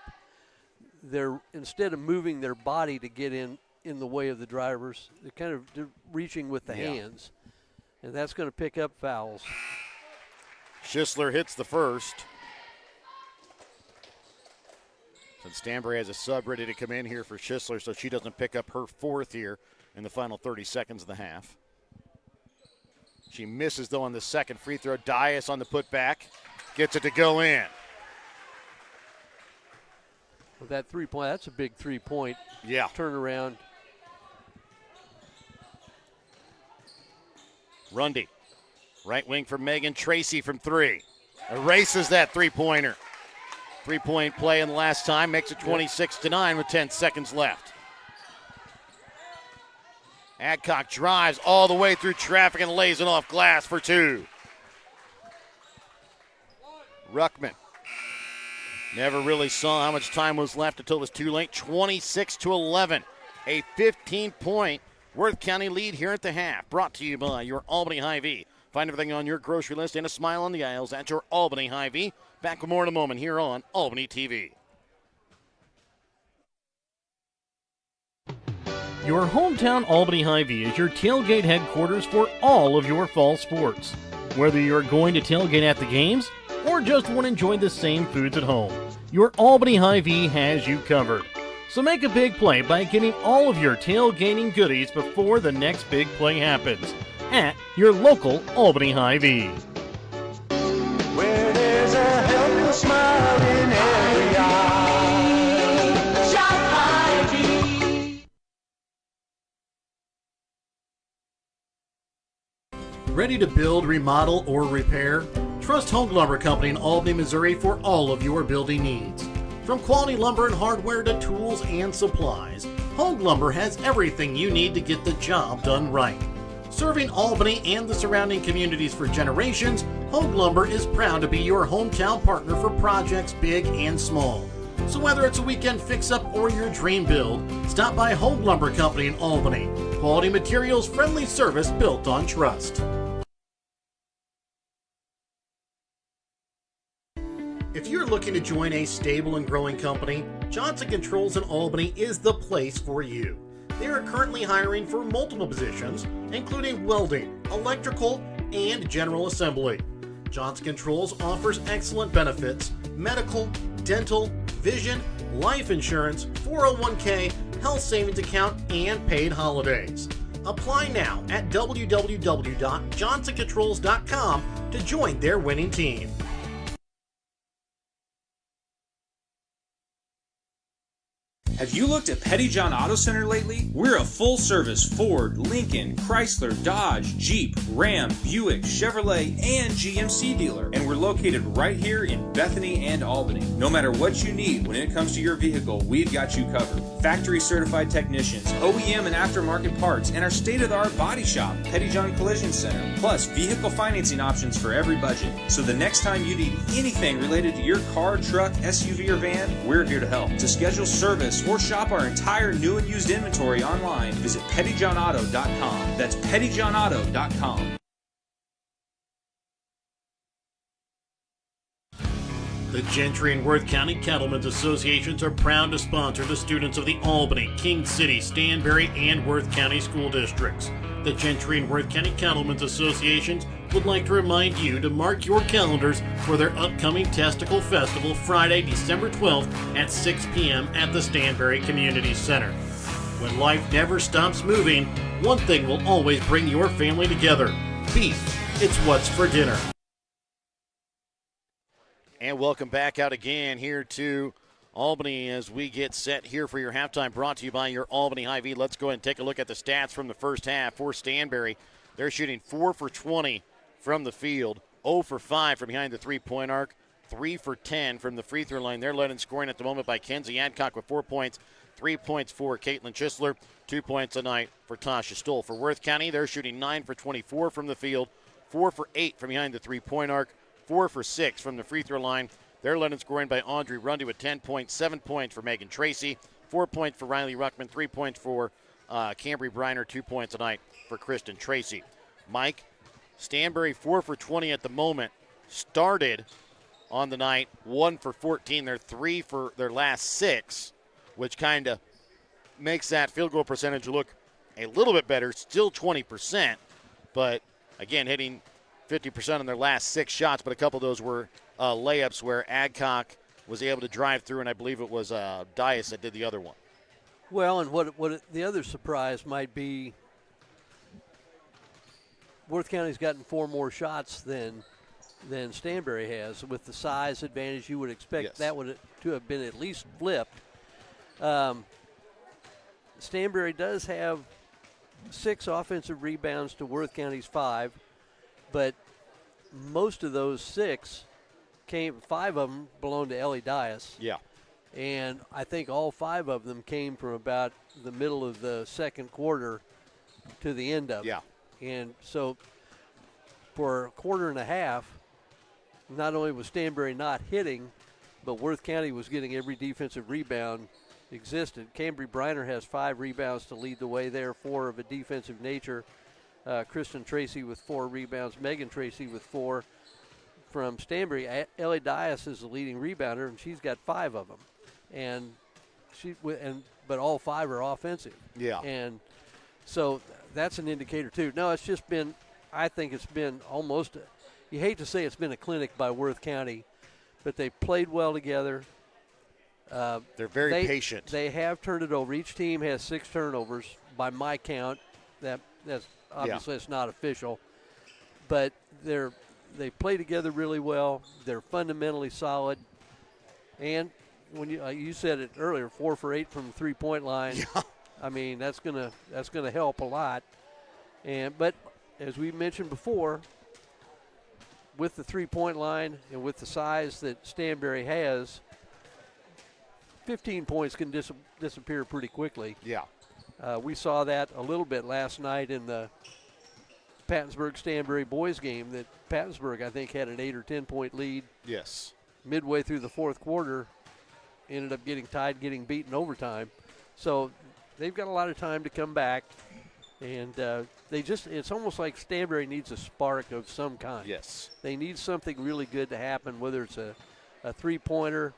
they're instead of moving their body to get in the way of the drivers, they're reaching with the hands, and that's going to pick up fouls. Schisler hits the first. And Stanberry has a sub ready to come in here for Schisler so she doesn't pick up her fourth here in the final 30 seconds of the half. She misses, though, on the second free throw. Dias on the putback. Gets it to go in. With that 3-point, that's a big 3-point Yeah. turnaround. Rundy. Right wing for Megan Tracy from three. Erases that three-pointer. 3-point play in the last time. Makes it 26-9 with 10 seconds left. Adcock drives all the way through traffic and lays it off glass for two. Ruckman never really saw how much time was left until it was too late. 26-11, a 15-point Worth County lead here at the half. Brought to you by your Albany Hy-Vee. Find everything on your grocery list and a smile on the aisles at your Albany Hy-Vee. Back with more in a moment here on Albany TV. Your hometown Albany Hy-Vee is your tailgate headquarters for all of your fall sports. Whether you're going to tailgate at the games or just want to enjoy the same foods at home, your Albany Hy-Vee has you covered. So make a big play by getting all of your tailgating goodies before the next big play happens at your local Albany Hy-Vee. Where there's a helpful smile in every eye. Shop Hy-Vee. Ready to build, remodel, or repair? Trust Home Lumber Company in Albany, Missouri for all of your building needs. From quality lumber and hardware to tools and supplies, Home Lumber has everything you need to get the job done right. Serving Albany and the surrounding communities for generations, Home Lumber is proud to be your hometown partner for projects big and small. So whether it's a weekend fix-up or your dream build, stop by Home Lumber Company in Albany. Quality materials, friendly service built on trust. If you're looking to join a stable and growing company, Johnson Controls in Albany is the place for you. They are currently hiring for multiple positions, including welding, electrical, and general assembly. Johnson Controls offers excellent benefits: medical, dental, vision, life insurance, 401k, health savings account, and paid holidays. Apply now at www.johnsoncontrols.com to join their winning team. Have you looked at Pettyjohn Auto Center lately? We're a full-service Ford, Lincoln, Chrysler, Dodge, Jeep, Ram, Buick, Chevrolet, and GMC dealer. And we're located right here in Bethany and Albany. No matter what you need when it comes to your vehicle, we've got you covered. Factory-certified technicians, OEM and aftermarket parts, and our state-of-the-art body shop, Pettyjohn Collision Center. Plus, vehicle financing options for every budget. So the next time you need anything related to your car, truck, SUV, or van, we're here to help. To schedule service or shop our entire new and used inventory online, visit pettyjohnauto.com. That's pettyjohnauto.com. The Gentry and Worth County Cattlemen's Associations are proud to sponsor the students of the Albany, King City, Stanberry, and Worth County school districts. The Gentry and Worth County Cattlemen's Associations would like to remind you to mark your calendars for their upcoming Testicle Festival Friday, December 12th at 6 p.m. at the Stanberry Community Center. When life never stops moving, one thing will always bring your family together: beef. It's what's for dinner. And welcome back out again here to Albany as we get set here for your halftime, brought to you by your Albany Hy-Vee. Let's go ahead and take a look at the stats from the first half for Stanberry. They're shooting 4 for 20 from the field, 0 for 5 from behind the three-point arc, 3 for 10 from the free throw line. They're led in scoring at the moment by Kenzie Adcock with 4 points, 3 points for Caitlin Schisler, 2 points a night for Tasha Stoll. For Worth County, they're shooting 9 for 24 from the field, 4 for 8 from behind the three-point arc, 4 for 6 from the free throw line. They're led in scoring by Audrey Rundy with 10 points, 7 points for Megan Tracy, 4 points for Riley Ruckman, 3 points for Cambry Briner, 2 points tonight for Kristen Tracy. Mike, Stanberry 4 for 20 at the moment, started on the night 1 for 14. They're 3 for their last 6, which kind of makes that field goal percentage look a little bit better, still 20%, but again, hitting 50% on their last 6 shots, but a couple of those were layups where Adcock was able to drive through, and I believe it was Dias that did the other one. Well, and what the other surprise might be, Worth County's gotten 4 more shots than Stanberry has. With the size advantage, you would expect that would to have been at least flipped. Stanberry does have 6 offensive rebounds to Worth County's 5, but most of those 6 5 of them belong to Ellie Dias. Yeah. And I think all 5 of them came from about the middle of the second quarter to the end of it. Yeah. And so for a quarter and a half, not only was Stanberry not hitting, but Worth County was getting every defensive rebound existed. Cambry Briner has 5 rebounds to lead the way there, 4 of a defensive nature. Kristen Tracy with 4 rebounds. Megan Tracy with 4. From Stanberry, Ellie Dias is the leading rebounder, and she's got 5 of them. And but all 5 are offensive. Yeah. And so that's an indicator too. No, it's just been, I think it's been almost, you hate to say it's been a clinic by Worth County, but they played well together. They're very patient. They have turned it over. Each team has 6 turnovers by my count. That's obviously it's not official, but they play together really well. They're fundamentally solid, and when you said it earlier, 4 for 8 from the 3-point line. Yeah. I mean, that's gonna help a lot. But as we mentioned before, with the 3-point line and with the size that Stanberry has, 15 points can disappear pretty quickly. Yeah. We saw that a little bit last night in the Pattonsburg-Stanberry boys game. That Pattonsburg, I think, had an 8 or 10-point lead. Yes. Midway Midway through the fourth quarter, ended up getting tied, getting beaten overtime. So they've got a lot of time to come back. And it's almost like Stanberry needs a spark of some kind. Yes. They need something really good to happen, whether it's a 3-pointer,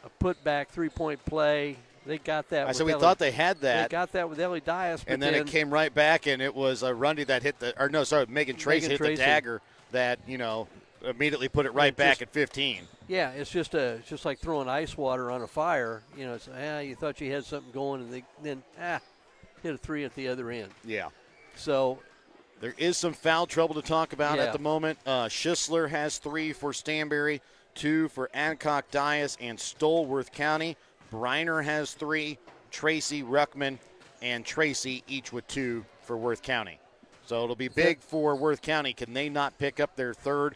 a putback 3-point play. They got that. We thought they had that. They got that with Ellie Dias. And then it came right back, and it was Rundy that hit Megan Tracy hit the dagger that, immediately put it right back at 15. Yeah, it's just like throwing ice water on a fire. It's you thought you had something going, and then hit a 3 at the other end. Yeah. So there is some foul trouble to talk about Yeah. at the moment. Schisler has 3 for Stanberry, 2 for Adcock, Dias, and Stolworth County. Briner has 3, Tracy, Ruckman, and Tracy each with 2 for Worth County. So it'll be big for Worth County. Can they not pick up their 3rd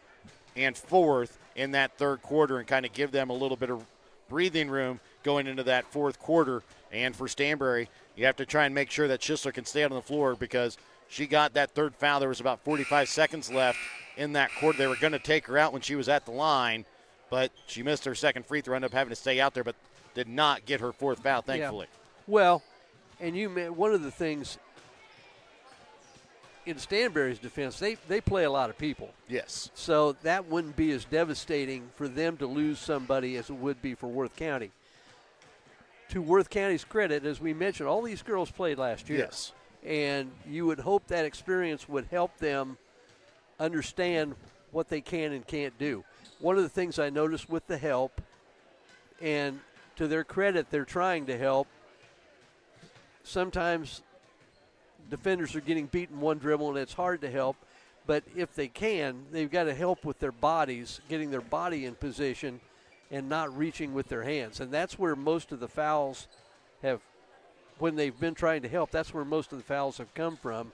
and 4th in that 3rd quarter and kind of give them a little bit of breathing room going into that 4th quarter? And for Stanberry, you have to try and make sure that Schisler can stay out on the floor because she got that 3rd foul. There was about 45 seconds left in that quarter. They were going to take her out when she was at the line, but she missed her 2nd free throw, ended up having to stay out there, but did not get her 4th foul, thankfully. Yeah. Well, and one of the things in Stanberry's defense, they play a lot of people. Yes. So that wouldn't be as devastating for them to lose somebody as it would be for Worth County. To Worth County's credit, as we mentioned, all these girls played last year. Yes. And you would hope that experience would help them understand what they can and can't do. One of the things I noticed with the help, and to their credit, they're trying to help. Sometimes defenders are getting beaten one dribble, and it's hard to help. But if they can, they've got to help with their bodies, getting their body in position and not reaching with their hands. And that's where most of the fouls have, when they've been trying to help, that's where most of the fouls have come from,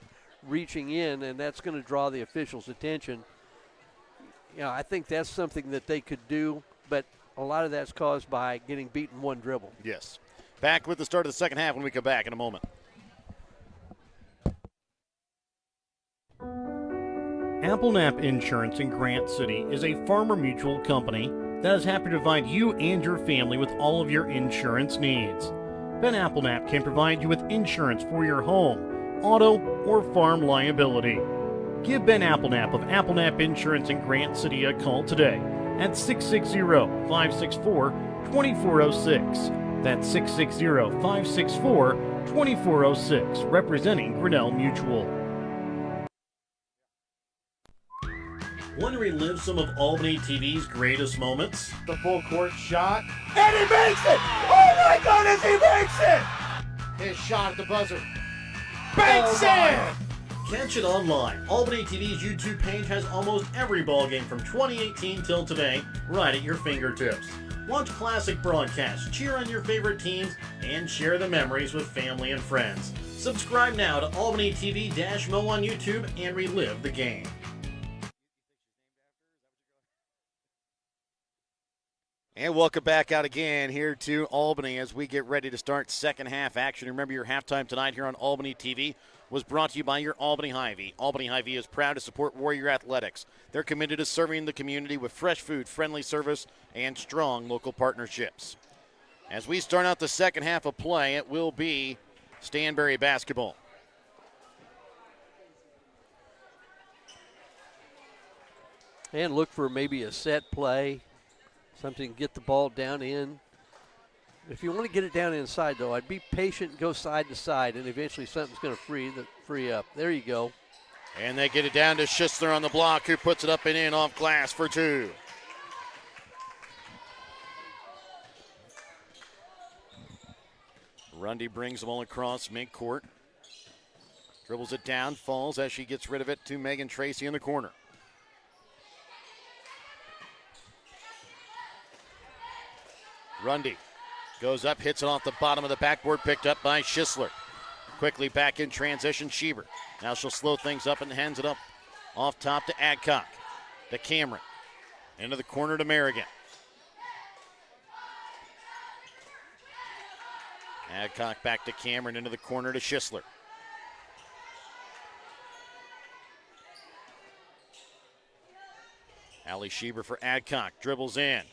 reaching in, and that's going to draw the officials' attention. I think that's something that they could do, but a lot of that's caused by getting beaten one dribble. Yes. Back with the start of the second half when we come back in a moment. Applenap Insurance in Grant City is a Farmer Mutual company that is happy to provide you and your family with all of your insurance needs. Ben Applenap can provide you with insurance for your home, auto, or farm liability. Give Ben Applenap of Applenap Insurance in Grant City a call today at 660-564-2406. That's 660-564-2406, representing Grinnell Mutual. Want to relive some of Albany TV's greatest moments? The full court shot. And he makes it! Oh my goodness, he makes it! His shot at the buzzer. Banks it! Catch it online. Albany TV's YouTube page has almost every ballgame from 2018 till today right at your fingertips. Watch classic broadcasts, cheer on your favorite teams, and share the memories with family and friends. Subscribe now to Albany TV-Mo on YouTube and relive the game. And welcome back out again here to Albany as we get ready to start second half action. Remember, your halftime tonight here on Albany TV was brought to you by your Albany Hy-Vee. Albany Hy-Vee is proud to support Warrior Athletics. They're committed to serving the community with fresh food, friendly service, and strong local partnerships. As we start out the second half of play, it will be Stanberry basketball. And look for maybe a set play. Something to get the ball down in. If you want to get it down inside, though, I'd be patient and go side to side, and eventually something's going to free up. There you go. And they get it down to Schisler on the block, who puts it up and in off glass for two. Rundy brings the ball across midcourt. Dribbles it down, falls as she gets rid of it to Megan Tracy in the corner. Rundy goes up, hits it off the bottom of the backboard, picked up by Schisler. Quickly back in transition, Schieber. Now she'll slow things up and hands it up off top to Adcock. To Cameron. Into the corner to Merrigan. Adcock back to Cameron, into the corner to Schisler. Allie Schieber for Adcock, dribbles in.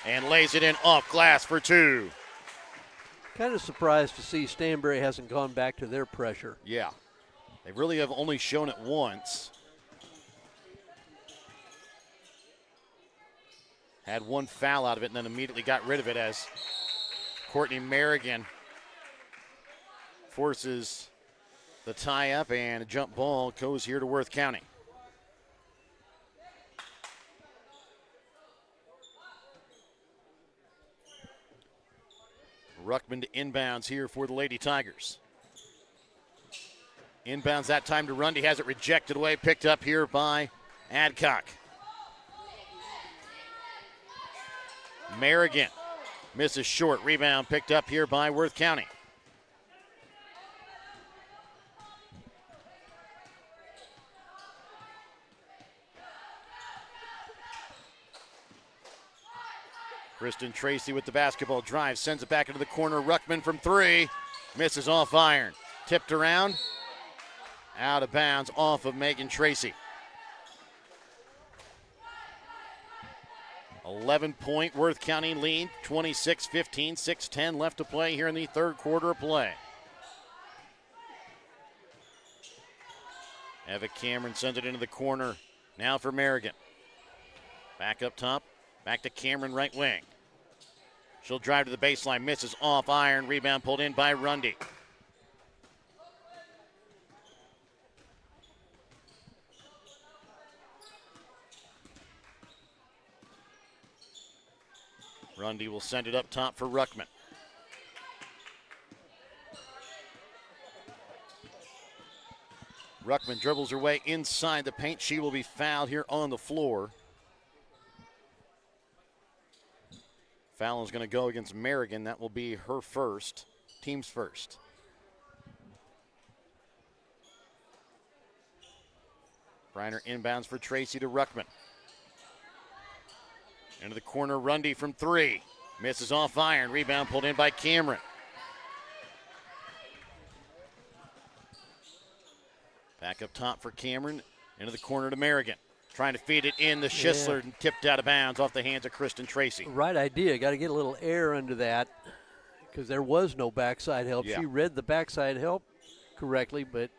And lays it in off glass for two. Kind of surprised to see Stanberry hasn't gone back to their pressure. Yeah. They really have only shown it once. Had one foul out of it and then immediately got rid of it as Courtney Merrigan forces the tie-up, and a jump ball goes here to Worth County. Ruckman to inbounds here for the Lady Tigers. Inbounds that time to Rundy, has it rejected away, picked up here by Adcock. Merrigan misses short, rebound picked up here by Worth County. Kristen Tracy with the basketball, drive, sends it back into the corner. Ruckman from three, misses off iron. Tipped around, out of bounds off of Megan Tracy. 11-point Worth County lead, 26-15, 6:10 left to play here in the third quarter of play. Eva Cameron sends it into the corner, now for Merrigan. Back up top. Back to Cameron, right wing. She'll drive to the baseline, misses off iron. Rebound pulled in by Rundy. Rundy will send it up top for Ruckman. Ruckman dribbles her way inside the paint. She will be fouled here on the floor. Foul is going to go against Merrigan. That will be her first, team's first. Briner inbounds for Tracy to Ruckman. Into the corner, Rundy from three. Misses off iron. Rebound pulled in by Cameron. Back up top for Cameron. Into the corner to Merrigan. Trying to feed it in the Schisler and tipped out of bounds off the hands of Kristen Tracy. Right idea. Got to get a little air under that because there was no backside help. Yeah. She read the backside help correctly, but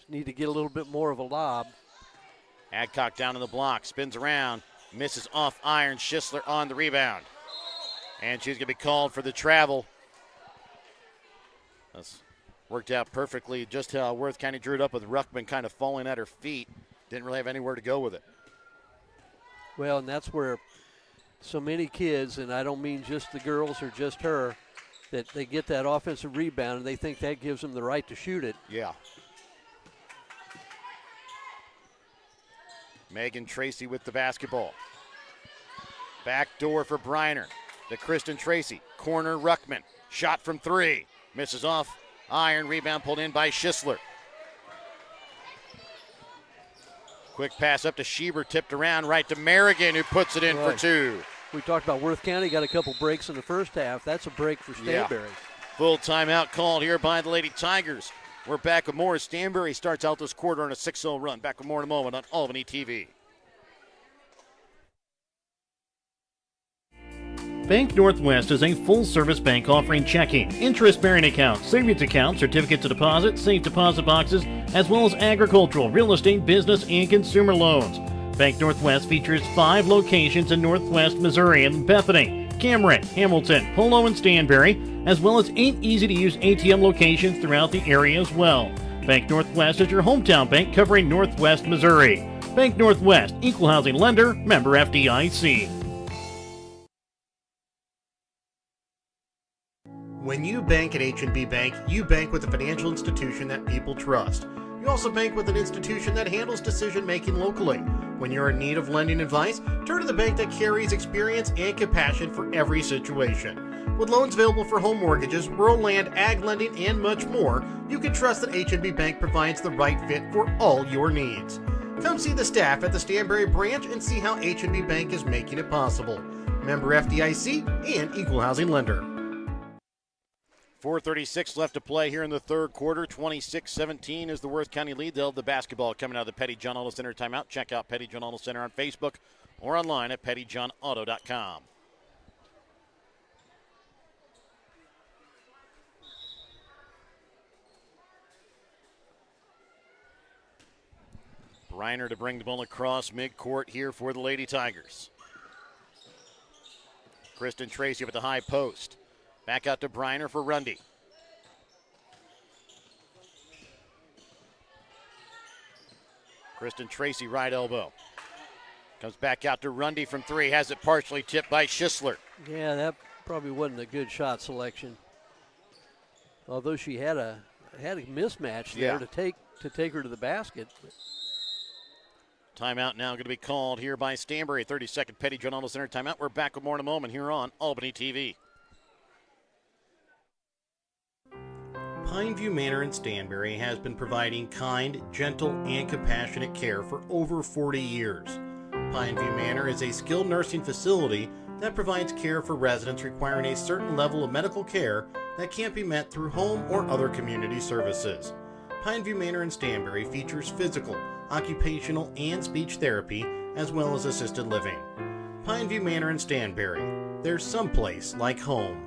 need to get a little bit more of a lob. Adcock down in the block, spins around, misses off iron. Schisler on the rebound. And she's going to be called for the travel. That's worked out perfectly, just how Worth County drew it up with Ruckman kind of falling at her feet. Didn't really have anywhere to go with it. Well, and that's where so many kids, and I don't mean just the girls or just her, that they get that offensive rebound and they think that gives them the right to shoot it. Yeah. Megan Tracy with the basketball. Back door for Briner to Kristen Tracy. Corner Ruckman. Shot from three. Misses off. Iron. Rebound pulled in by Schisler. Quick pass up to Schieber. Tipped around right to Merrigan, who puts it in for two. We talked about Worth County. Got a couple breaks in the first half. That's a break for Stanberry. Full timeout called here by the Lady Tigers. We're back with more. Stanberry starts out this quarter on a 6-0 run. Back with more in a moment on Albany TV. Bank Northwest is a full-service bank offering checking, interest-bearing accounts, savings accounts, certificates of deposit, safe deposit boxes, as well as agricultural, real estate, business, and consumer loans. Bank Northwest features 5 locations in Northwest Missouri in Bethany, Cameron, Hamilton, Polo, and Stanberry, as well as 8 easy-to-use ATM locations throughout the area as well. Bank Northwest is your hometown bank covering Northwest Missouri. Bank Northwest, equal housing lender, member FDIC. When you bank at H&B Bank, you bank with a financial institution that people trust. You also bank with an institution that handles decision-making locally. When you're in need of lending advice, turn to the bank that carries experience and compassion for every situation. With loans available for home mortgages, rural land, ag lending, and much more, you can trust that H&B Bank provides the right fit for all your needs. Come see the staff at the Stanberry branch and see how H&B Bank is making it possible. Member FDIC and equal housing lender. 4:36 left to play here in the third quarter. 26-17 is the Worth County lead. They'll have the basketball coming out of the Petty John Auto Center timeout. Check out Petty John Auto Center on Facebook or online at pettyjohnauto.com. Briner to bring the ball across midcourt here for the Lady Tigers. Kristen Tracy with the high post. Back out to Briner for Rundy. Kristen Tracy, right elbow. Comes back out to Rundy from three. Has it partially tipped by Schisler. Yeah, that probably wasn't a good shot selection. Although she had a mismatch there to take her to the basket. Timeout now going to be called here by Stanberry. 30-second Petty John Auto Center timeout. We're back with more in a moment here on Albany TV. Pineview Manor in Stanberry has been providing kind, gentle, and compassionate care for over 40 years. Pineview Manor is a skilled nursing facility that provides care for residents requiring a certain level of medical care that can't be met through home or other community services. Pineview Manor in Stanberry features physical, occupational, and speech therapy, as well as assisted living. Pineview Manor in Stanberry. There's someplace like home.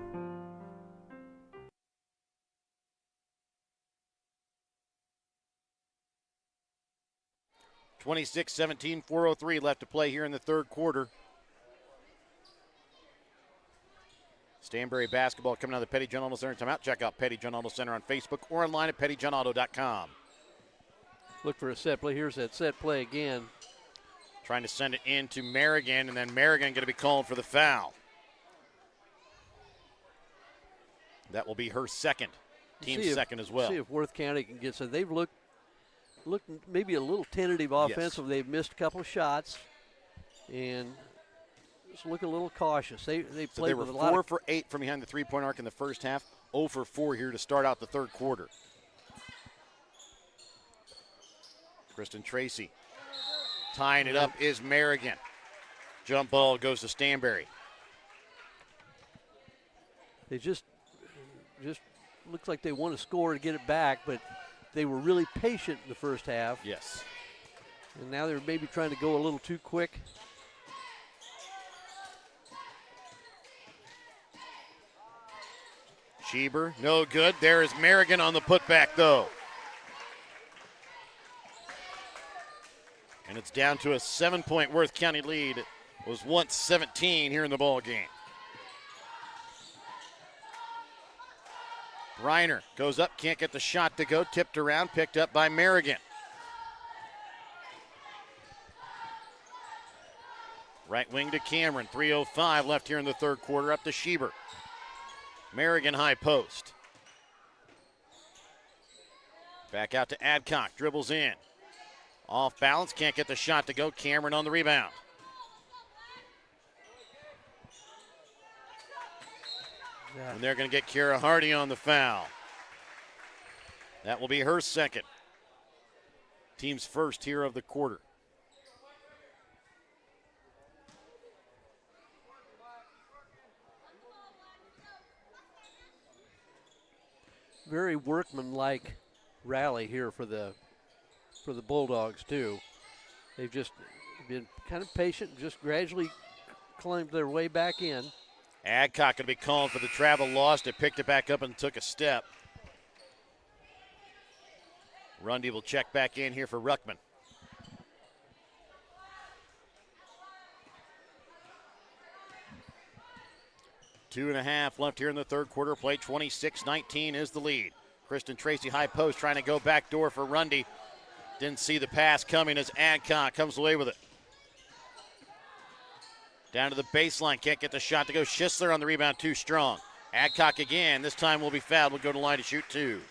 26-17, 4:03 left to play here in the third quarter. Stanberry basketball coming out of the Petty John Auto Center timeout. Check out Petty John Auto Center on Facebook or online at pettyjohnauto.com. Look for a set play. Here's that set play again. Trying to send it in to Merrigan, and then Merrigan going to be called for the foul. That will be her second, team's second as well. See if Worth County can get some. They've looked maybe a little tentative offensively. They've missed a couple of shots and just look a little cautious. They played with a lot. 4 for 8 from behind the three-point arc in the first half. 0 for 4 here to start out the third quarter. Kristen Tracy tying it up is Merrigan. Jump ball goes to Stanberry. They just looks like they want to score to get it back, but they were really patient in the first half. Yes. And now they're maybe trying to go a little too quick. Schieber, no good. There is Merrigan on the putback, though. And it's down to a 7-point Worth County lead. It was once 17 here in the ball game. Reiner goes up, can't get the shot to go. Tipped around, picked up by Merrigan. Right wing to Cameron. 3:05 left here in the third quarter. Up to Schieber. Merrigan high post. Back out to Adcock. Dribbles in. Off balance. Can't get the shot to go. Cameron on the rebound. And they're going to get Kara Hardy on the foul. That will be her second. Team's first here of the quarter. Very workmanlike rally here for the Bulldogs too. They've just been kind of patient, just gradually climbed their way back in. Adcock going to be called for the travel, lost it, picked it back up and took a step. Rundy will check back in here for Ruckman. Two and a half left here in the third quarter. Play 26-19 is the lead. Kristen Tracy high post trying to go back door for Rundy. Didn't see the pass coming as Adcock comes away with it. Down to the baseline, can't get the shot to go. Schisler on the rebound, too strong. Adcock again, this time will be fouled. Will go to line to shoot two.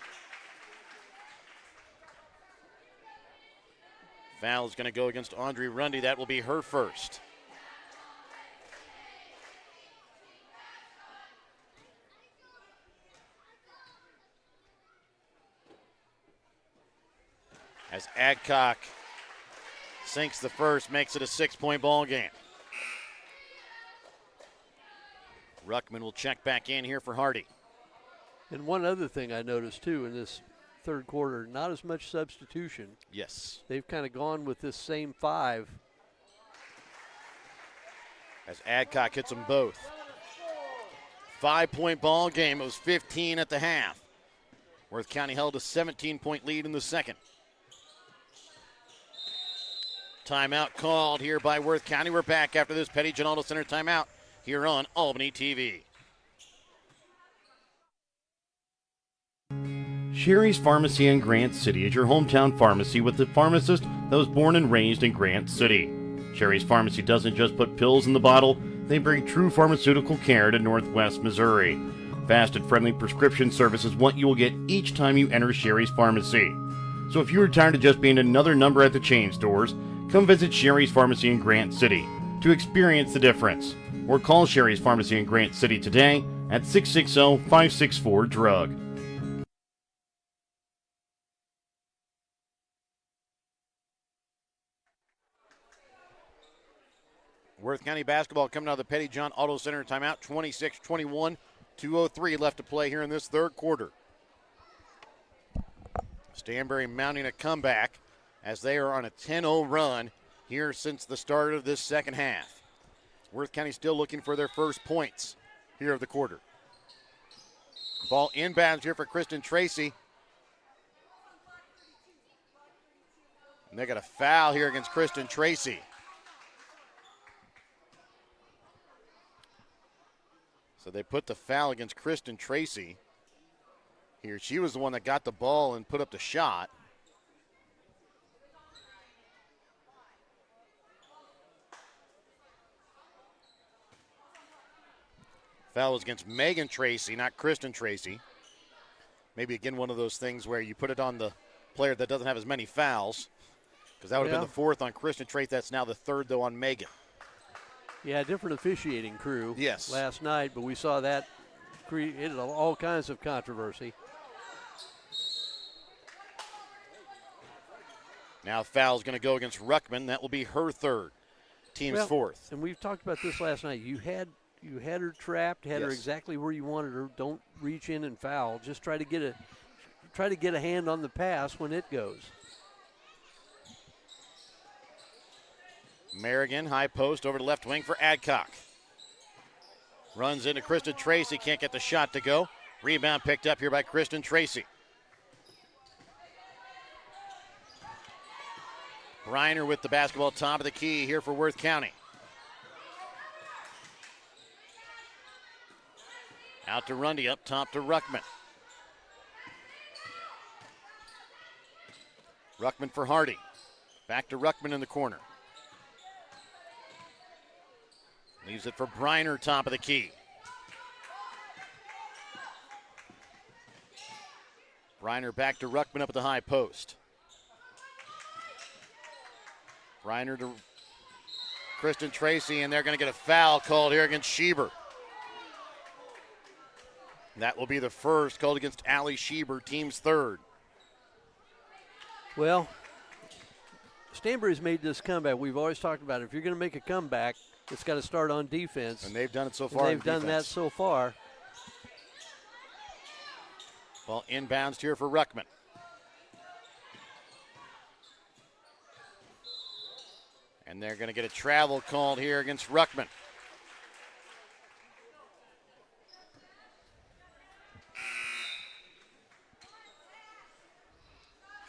Foul is going to go against Audrey Rundy. That will be her first. As Adcock sinks the first, makes it a 6-point ball game. Ruckman will check back in here for Hardy. And one other thing I noticed too in this third quarter, not as much substitution. Yes. They've kind of gone with this same five. As Adcock hits them both. 5-point ball game. It was 15 at the half. Worth County held a 17-point lead in the second. Timeout called here by Worth County. We're back after this Petty John Auto Center timeout here on Albany TV. Sherry's Pharmacy in Grant City is your hometown pharmacy with the pharmacist that was born and raised in Grant City. Sherry's Pharmacy doesn't just put pills in the bottle, they bring true pharmaceutical care to Northwest Missouri. Fast and friendly prescription service is what you will get each time you enter Sherry's Pharmacy. So if you're tired of just being another number at the chain stores, come visit Sherry's Pharmacy in Grant City to experience the difference. Or call Sherry's Pharmacy in Grant City today at 660-564-DRUG. Worth County basketball coming out of the Petty John Auto Center timeout. 26-21, 2:03 left to play here in this third quarter. Stanberry mounting a comeback as they are on a 10-0 run here since the start of this second half. Worth County still looking for their first points here of the quarter. Ball inbounds here for Kristen Tracy. And they got a foul here against Kristen Tracy. So they put the foul against Kristen Tracy here. She was the one that got the ball and put up the shot. Foul was against Megan Tracy, not Kristen Tracy. Maybe again one of those things where you put it on the player that doesn't have as many fouls, because that would have been the fourth on Kristen Tracy. That's now the third, though, on Megan. Yeah, different officiating crew last night, but we saw that created all kinds of controversy. Now foul's going to go against Ruckman. That will be her third, team's fourth. And we've talked about this last night. You had her trapped, had her exactly where you wanted her. Don't reach in and foul. Just try to get a hand on the pass when it goes. Merrigan, high post over to left wing for Adcock. Runs into Kristen Tracy, can't get the shot to go. Rebound picked up here by Kristen Tracy. Briner with the basketball top of the key here for Worth County. Out to Rundy, up top to Ruckman. Ruckman for Hardy. Back to Ruckman in the corner. Leaves it for Briner, top of the key. Briner back to Ruckman up at the high post. Briner to Kristen Tracy, and they're going to get a foul called here against Schieber. That will be the first called against Allie Schieber, team's third. Well, Stanberry's made this comeback. We've always talked about it. If you're going to make a comeback, it's got to start on defense. And they've done it so far. They've done that so far. Ball inbounds here for Ruckman. And they're going to get a travel called here against Ruckman.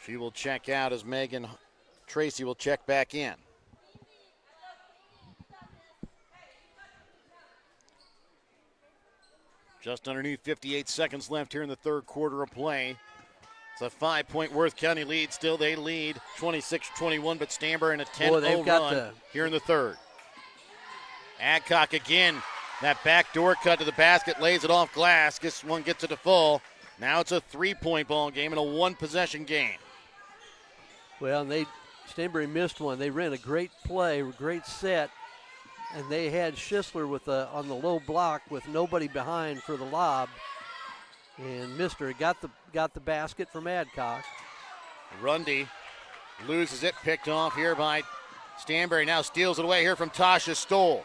She will check out as Megan Tracy will check back in. Just underneath 58 seconds left here in the third quarter of play. It's a 5-point Worth County lead. Still they lead 26-21, but Stanberry in a 10-0 run here in the third. Adcock again. That backdoor cut to the basket, lays it off glass. This one gets it to full. Now it's a 3-point ball game and a one-possession game. Well, Stanberry missed one. They ran a great play, a great set, and they had Schisler on the low block with nobody behind for the lob, and missed her. Got the basket from Adcock. Rundy loses it, picked off here by Stanberry. Now steals it away here from Tasha Stoll.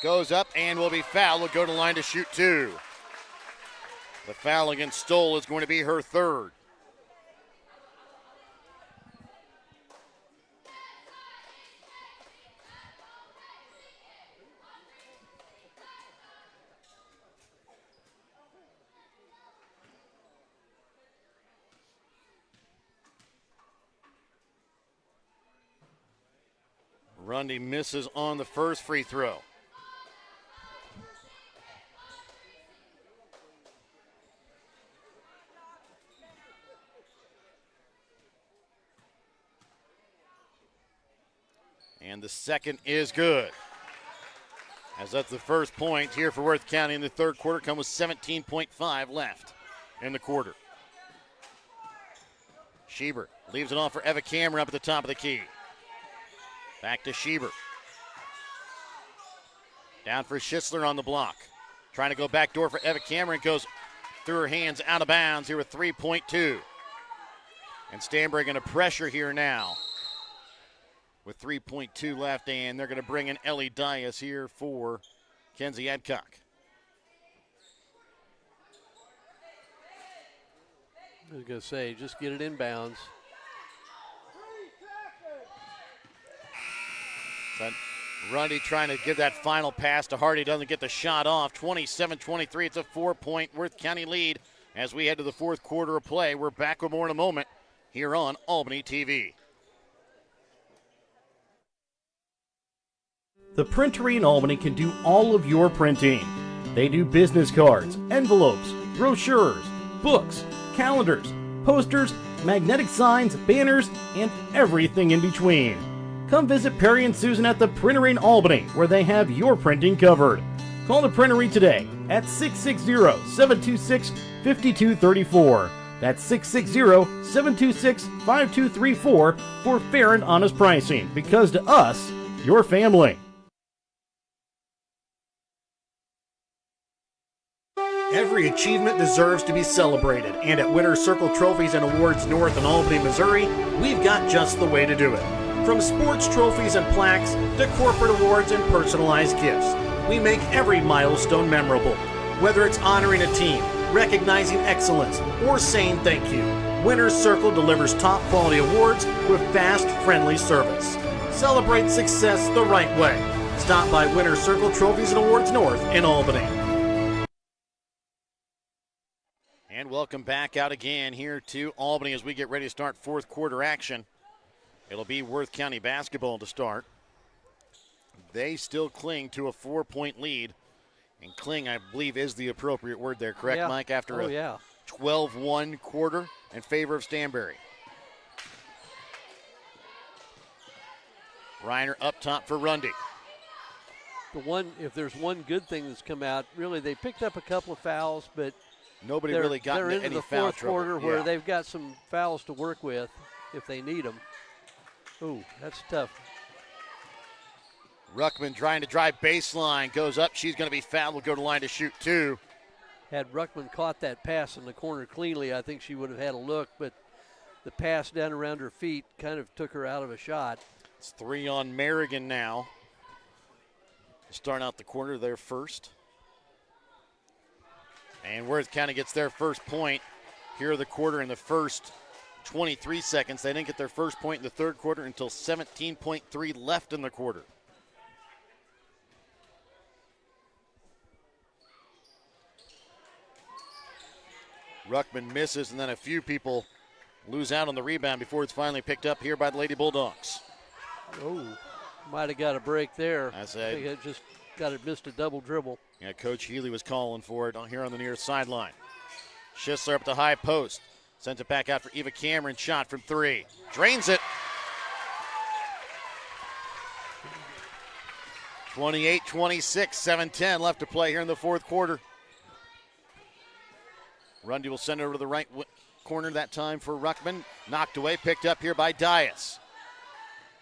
Goes up and will be fouled. Will go to the line to shoot two. The foul against Stoll is going to be her third. Rundy misses on the first free throw. And the second is good. As that's the first point here for Worth County in the third quarter, come with 17.5 left in the quarter. Schieber leaves it off for Eva Cameron up at the top of the key. Back to Schieber. Down for Schisler on the block. Trying to go back door for Eva Cameron. Goes through her hands out of bounds here with 3.2. And Stanberry going to pressure here now with 3.2 left. And they're going to bring in Ellie Dias here for Kenzie Adcock. I was going to say, just get it inbounds. But Rundy trying to give that final pass to Hardy, doesn't get the shot off. 27-23, it's a 4-point Worth County lead as we head to the fourth quarter of play. We're back with more in a moment here on Albany TV. The Printery in Albany can do all of your printing. They do business cards, envelopes, brochures, books, calendars, posters, magnetic signs, banners, and everything in between. Come visit Perry and Susan at the Printery in Albany, where they have your printing covered. Call the Printery today at 660-726-5234. That's 660-726-5234 for fair and honest pricing, because to us, you're family. Every achievement deserves to be celebrated, and at Winter Circle Trophies and Awards North in Albany, Missouri, we've got just the way to do it. From sports trophies and plaques to corporate awards and personalized gifts, we make every milestone memorable. Whether it's honoring a team, recognizing excellence, or saying thank you, Winter Circle delivers top quality awards with fast, friendly service. Celebrate success the right way. Stop by Winner's Circle Trophies and Awards North in Albany. And welcome back out again here to Albany as we get ready to start fourth quarter action. It'll be Worth County basketball to start. They still cling to a 4-point lead. And cling, I believe, is the appropriate word there, correct, yeah. Mike? After a 12-1 quarter in favor of Stanberry. Reiner up top for Rundy. If there's one good thing that's come out, really, they picked up a couple of fouls, but nobody really got they're into any the foul fourth trouble. quarter where they've got some fouls to work with if they need them. Ooh, that's tough. Ruckman trying to drive baseline, goes up. She's going to be fouled. Will go to the line to shoot two. Had Ruckman caught that pass in the corner cleanly, I think she would have had a look, but the pass down around her feet kind of took her out of a shot. It's 3 on Merrigan now. Starting out the quarter there first. And Worth County gets their first point here of the quarter in the first 23 seconds. They didn't get their first point in the third quarter until 17.3 left in the quarter. Ruckman misses, and then a few people lose out on the rebound before it's finally picked up here by the Lady Bulldogs. Oh, might have got a break there. I think it just missed a double dribble. Yeah, Coach Healy was calling for it here on the near sideline. Schisler up the high post. Sends it back out for Eva Cameron. Shot from 3. Drains it. 28-26, 7-10 left to play here in the fourth quarter. Rundy will send it over to the right corner that time for Ruckman. Knocked away, picked up here by Dias.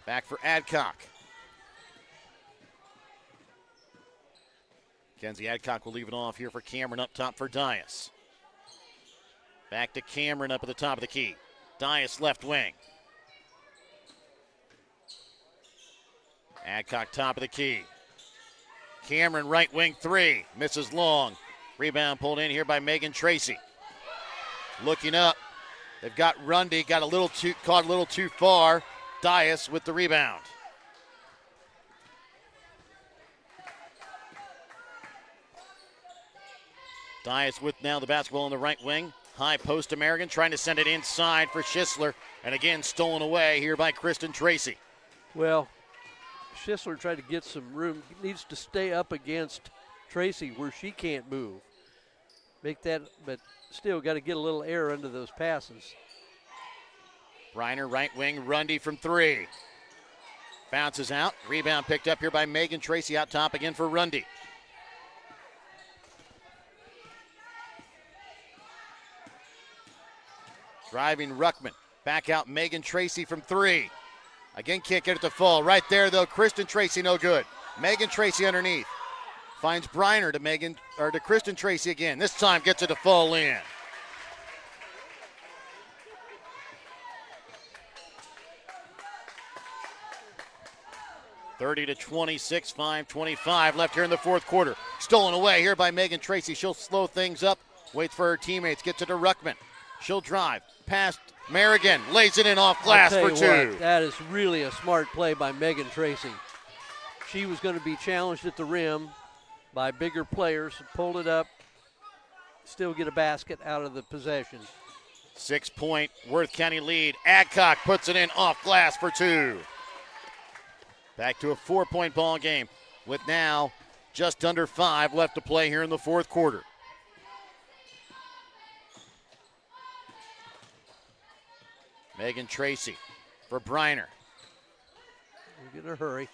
Back for Adcock. Kenzie Adcock will leave it off here for Cameron up top for Dias. Back to Cameron up at the top of the key. Dias left wing. Adcock top of the key. Cameron right wing 3. Misses long. Rebound pulled in here by Megan Tracy. Looking up. They've got Rundy. Caught a little too far. Dias with the rebound. Dias with now the basketball on the right wing. High post American trying to send it inside for Schisler. And again stolen away here by Kristen Tracy. Well, Schisler tried to get some room. Needs to stay up against Tracy where she can't move. Make that, but still got to get a little air under those passes. Reiner right wing, Rundy from 3. Bounces out. Rebound picked up here by Megan Tracy out top again for Rundy. Driving Ruckman. Back out Megan Tracy from 3. Again, can't get it to fall. Right there, though, Kristen Tracy, no good. Megan Tracy underneath. Finds Briner to Kristen Tracy again. This time gets it to fall in. (30-26, 5:25 left here in the fourth quarter. Stolen away here by Megan Tracy. She'll slow things up. Waits for her teammates. Gets it to Ruckman. She'll drive. Past Merrigan. Lays it in off glass for 2. That is really a smart play by Megan Tracy. She was going to be challenged at the rim by bigger players. Pulled it up. Still get a basket out of the possession. 6-point Worth County lead. Adcock puts it in off glass for 2. Back to a 4-point ball game with now just under 5 left to play here in the fourth quarter. Megan Tracy for Briner. We're going to hurry.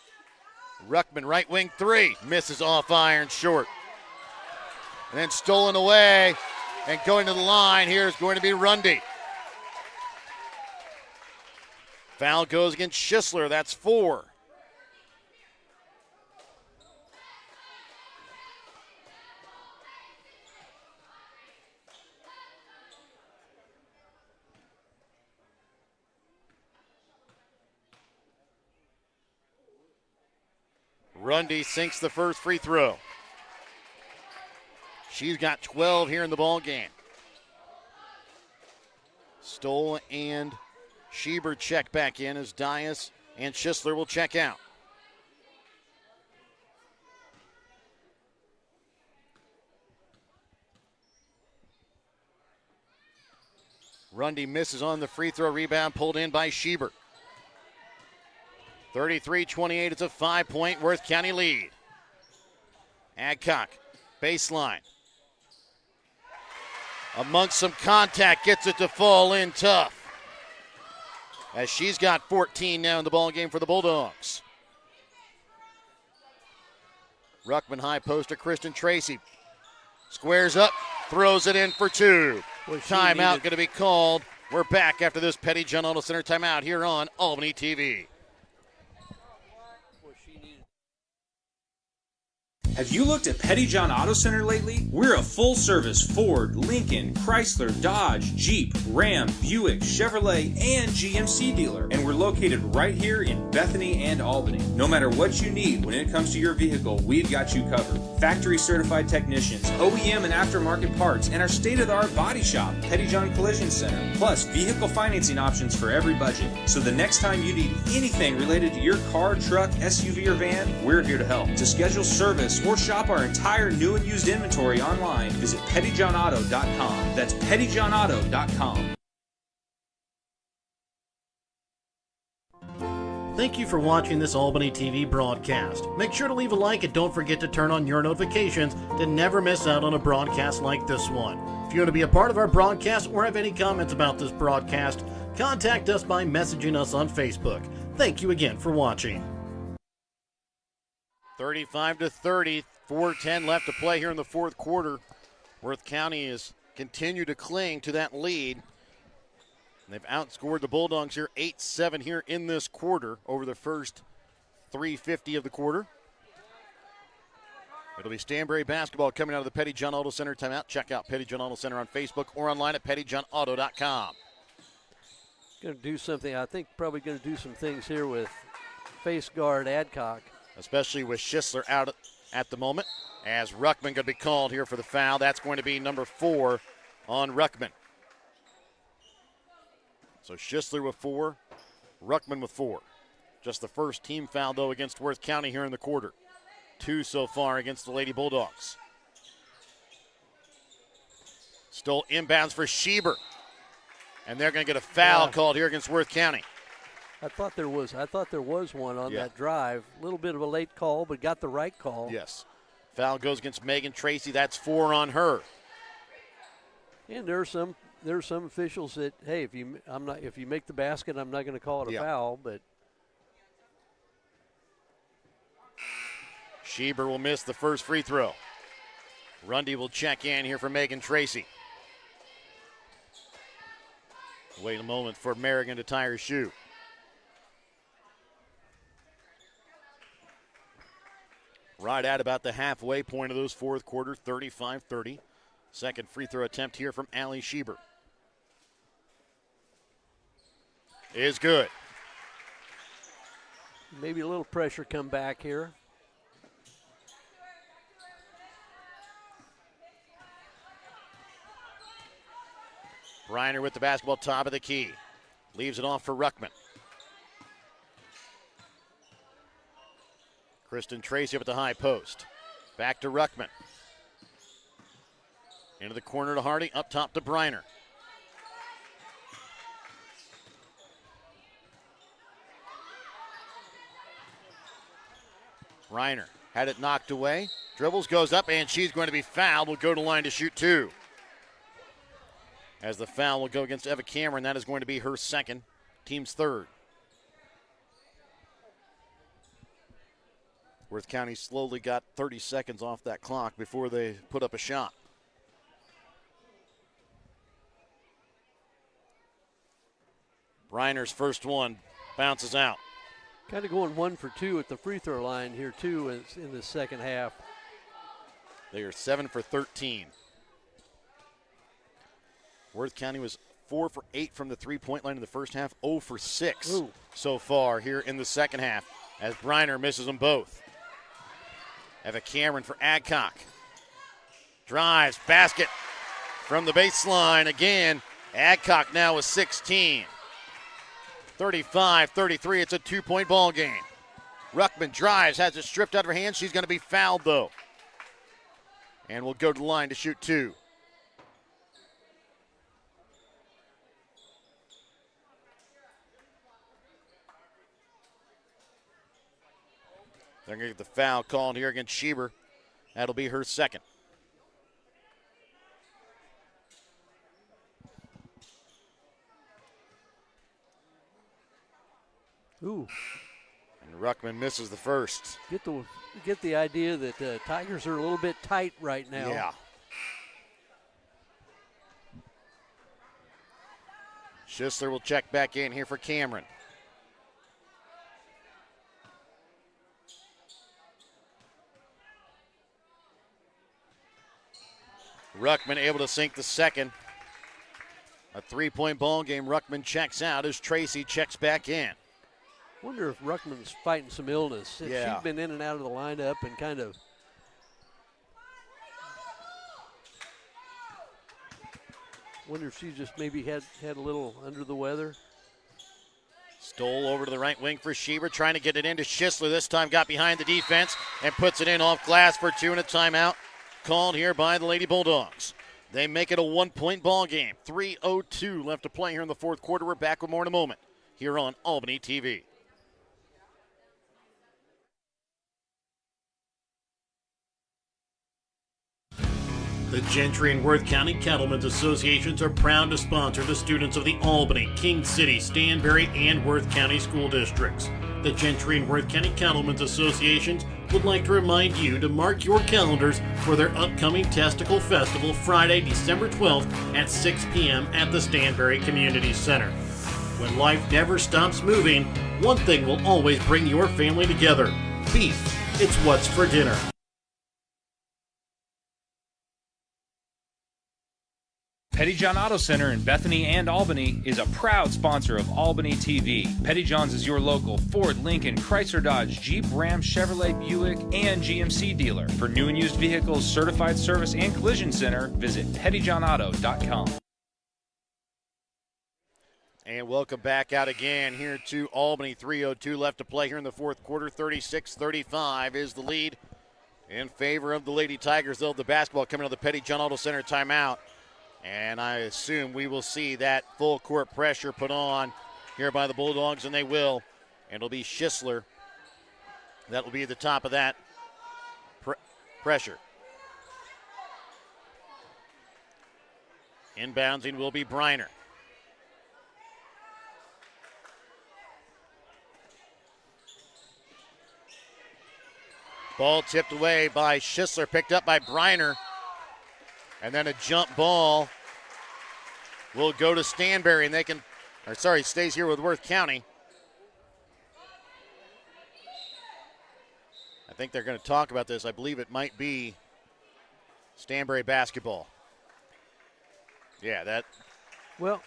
Ruckman right wing 3. Misses off iron short. And then stolen away and going to the line here is going to be Rundy. Foul goes against Schisler. That's 4. Rundy sinks the first free throw. She's got 12 here in the ball game. Stoll and Schieber check back in as Dias and Schisler will check out. Rundy misses on the free throw, rebound pulled in by Schieber. 33-28, it's a 5-point Worth County lead. Adcock, baseline. Amongst some contact, gets it to fall in tough. As she's got 14 now in the ball game for the Bulldogs. Ruckman high post to Kristen Tracy. Squares up, throws it in for two. Timeout going to be called. We're back after this Petty John Auto Center timeout here on Albany TV. Have you looked at Petty John Auto Center lately? We're a full-service Ford, Lincoln, Chrysler, Dodge, Jeep, Ram, Buick, Chevrolet, and GMC dealer. And we're located right here in Bethany and Albany. No matter what you need when it comes to your vehicle, we've got you covered. Factory-certified technicians, OEM and aftermarket parts, and our state-of-the-art body shop, Petty John Collision Center. Plus, vehicle financing options for every budget. So the next time you need anything related to your car, truck, SUV, or van, we're here to help. To schedule service or shop our entire new and used inventory online, visit pettyjohnauto.com. That's pettyjohnauto.com. Thank you for watching this Albany TV broadcast. Make sure to leave a like and don't forget to turn on your notifications to never miss out on a broadcast like this one. If you want to be a part of our broadcast or have any comments about this broadcast, contact us by messaging us on Facebook. Thank you again for watching. 35-30, 4:10 left to play here in the fourth quarter. Worth County has continued to cling to that lead. They've outscored the Bulldogs here 8-7 here in this quarter over the first 3:50 of the quarter. It'll be Stanberry basketball coming out of the Petty John Auto Center timeout. Check out Petty John Auto Center on Facebook or online at pettyjohnauto.com. Going to do something, I think probably going to do some things here with face guard Adcock. Especially with Schisler out at the moment, as Ruckman going to be called here for the foul. That's going to be number 4 on Ruckman. So Schisler with 4, Ruckman with 4. Just the first team foul, though, against Worth County here in the quarter. 2 so far against the Lady Bulldogs. Still inbounds for Schieber. And they're going to get a foul called here against Worth County. I thought there was one on that drive. A little bit of a late call, but got the right call. Yes. Foul goes against Megan Tracy. That's 4 on her. And there are some officials that, hey, if you make the basket, I'm not going to call it a foul, but Schieber will miss the first free throw. Rundy will check in here for Megan Tracy. Wait a moment for Merrigan to tie her shoe. Right at about the halfway point of those fourth quarter, 35-30. Second free throw attempt here from Allie Schieber. Is good. Maybe a little pressure come back here. Reiner with the basketball, top of the key. Leaves it off for Ruckman. Kristen Tracy up at the high post. Back to Ruckman. Into the corner to Hardy, up top to Briner. Reiner had it knocked away. Dribbles, goes up, and she's going to be fouled. Will go to line to shoot 2. As the foul will go against Eva Cameron, that is going to be her second, team's third. Worth County slowly got 30 seconds off that clock before they put up a shot. Briner's first one bounces out. Kind of going 1 for 2 at the free throw line here, too, in the second half. They are 7 for 13. Worth County was 4 for 8 from the three-point line in the first half, 0 for 6 so far here in the second half, as Briner misses them both. Eva Cameron for Adcock. Drives, basket from the baseline again. Adcock now with 16. 35-33. It's a 2-point ball game. Ruckman drives, has it stripped out of her hands. She's going to be fouled, though. And will go to the line to shoot 2. They're going to get the foul called here against Schieber. That'll be her second. Ooh. And Ruckman misses the first. Get the idea that Tigers are a little bit tight right now. Yeah. Schisler will check back in here for Cameron. Ruckman able to sink the second. A 3-point ball game. Ruckman checks out as Tracy checks back in. Wonder if Ruckman's fighting some illness. Yeah. She's been in and out of the lineup and kind of. Wonder if she just maybe had a little under the weather. Stoll over to the right wing for Schieber, trying to get it into Schisler. This time got behind the defense and puts it in off glass for 2 and a timeout. Called here by the Lady Bulldogs. They make it a 1-point ball game. 3:02 left to play here in the fourth quarter. We're back with more in a moment here on Albany TV. The Gentry and Worth County Cattlemen's Associations are proud to sponsor the students of the Albany, King City, Stanberry, and Worth County school districts. The Gentry and Worth County Cattlemen's Associations would like to remind you to mark your calendars for their upcoming Testicle Festival Friday, December 12th at 6 p.m. at the Stanberry Community Center. When life never stops moving, one thing will always bring your family together: beef. It's what's for dinner. Pettyjohn Auto Center in Bethany and Albany is a proud sponsor of Albany TV. Pettyjohn's is your local Ford, Lincoln, Chrysler, Dodge, Jeep, Ram, Chevrolet, Buick, and GMC dealer. For new and used vehicles, certified service, and collision center, visit pettyjohnauto.com. And welcome back out again here to Albany. 3:02 left to play here in the fourth quarter. 36-35 is the lead in favor of the Lady Tigers. They'll have the basketball coming out of the Pettyjohn Auto Center timeout. And I assume we will see that full court pressure put on here by the Bulldogs, and they will. And it'll be Schisler that will be at the top of that pressure. Inbounding will be Briner. Ball tipped away by Schisler, picked up by Briner. And then a jump ball will go to Stanberry, and they can, stays here with Worth County. I think they're going to talk about this. I believe it might be Stanberry basketball. Yeah, that. Well,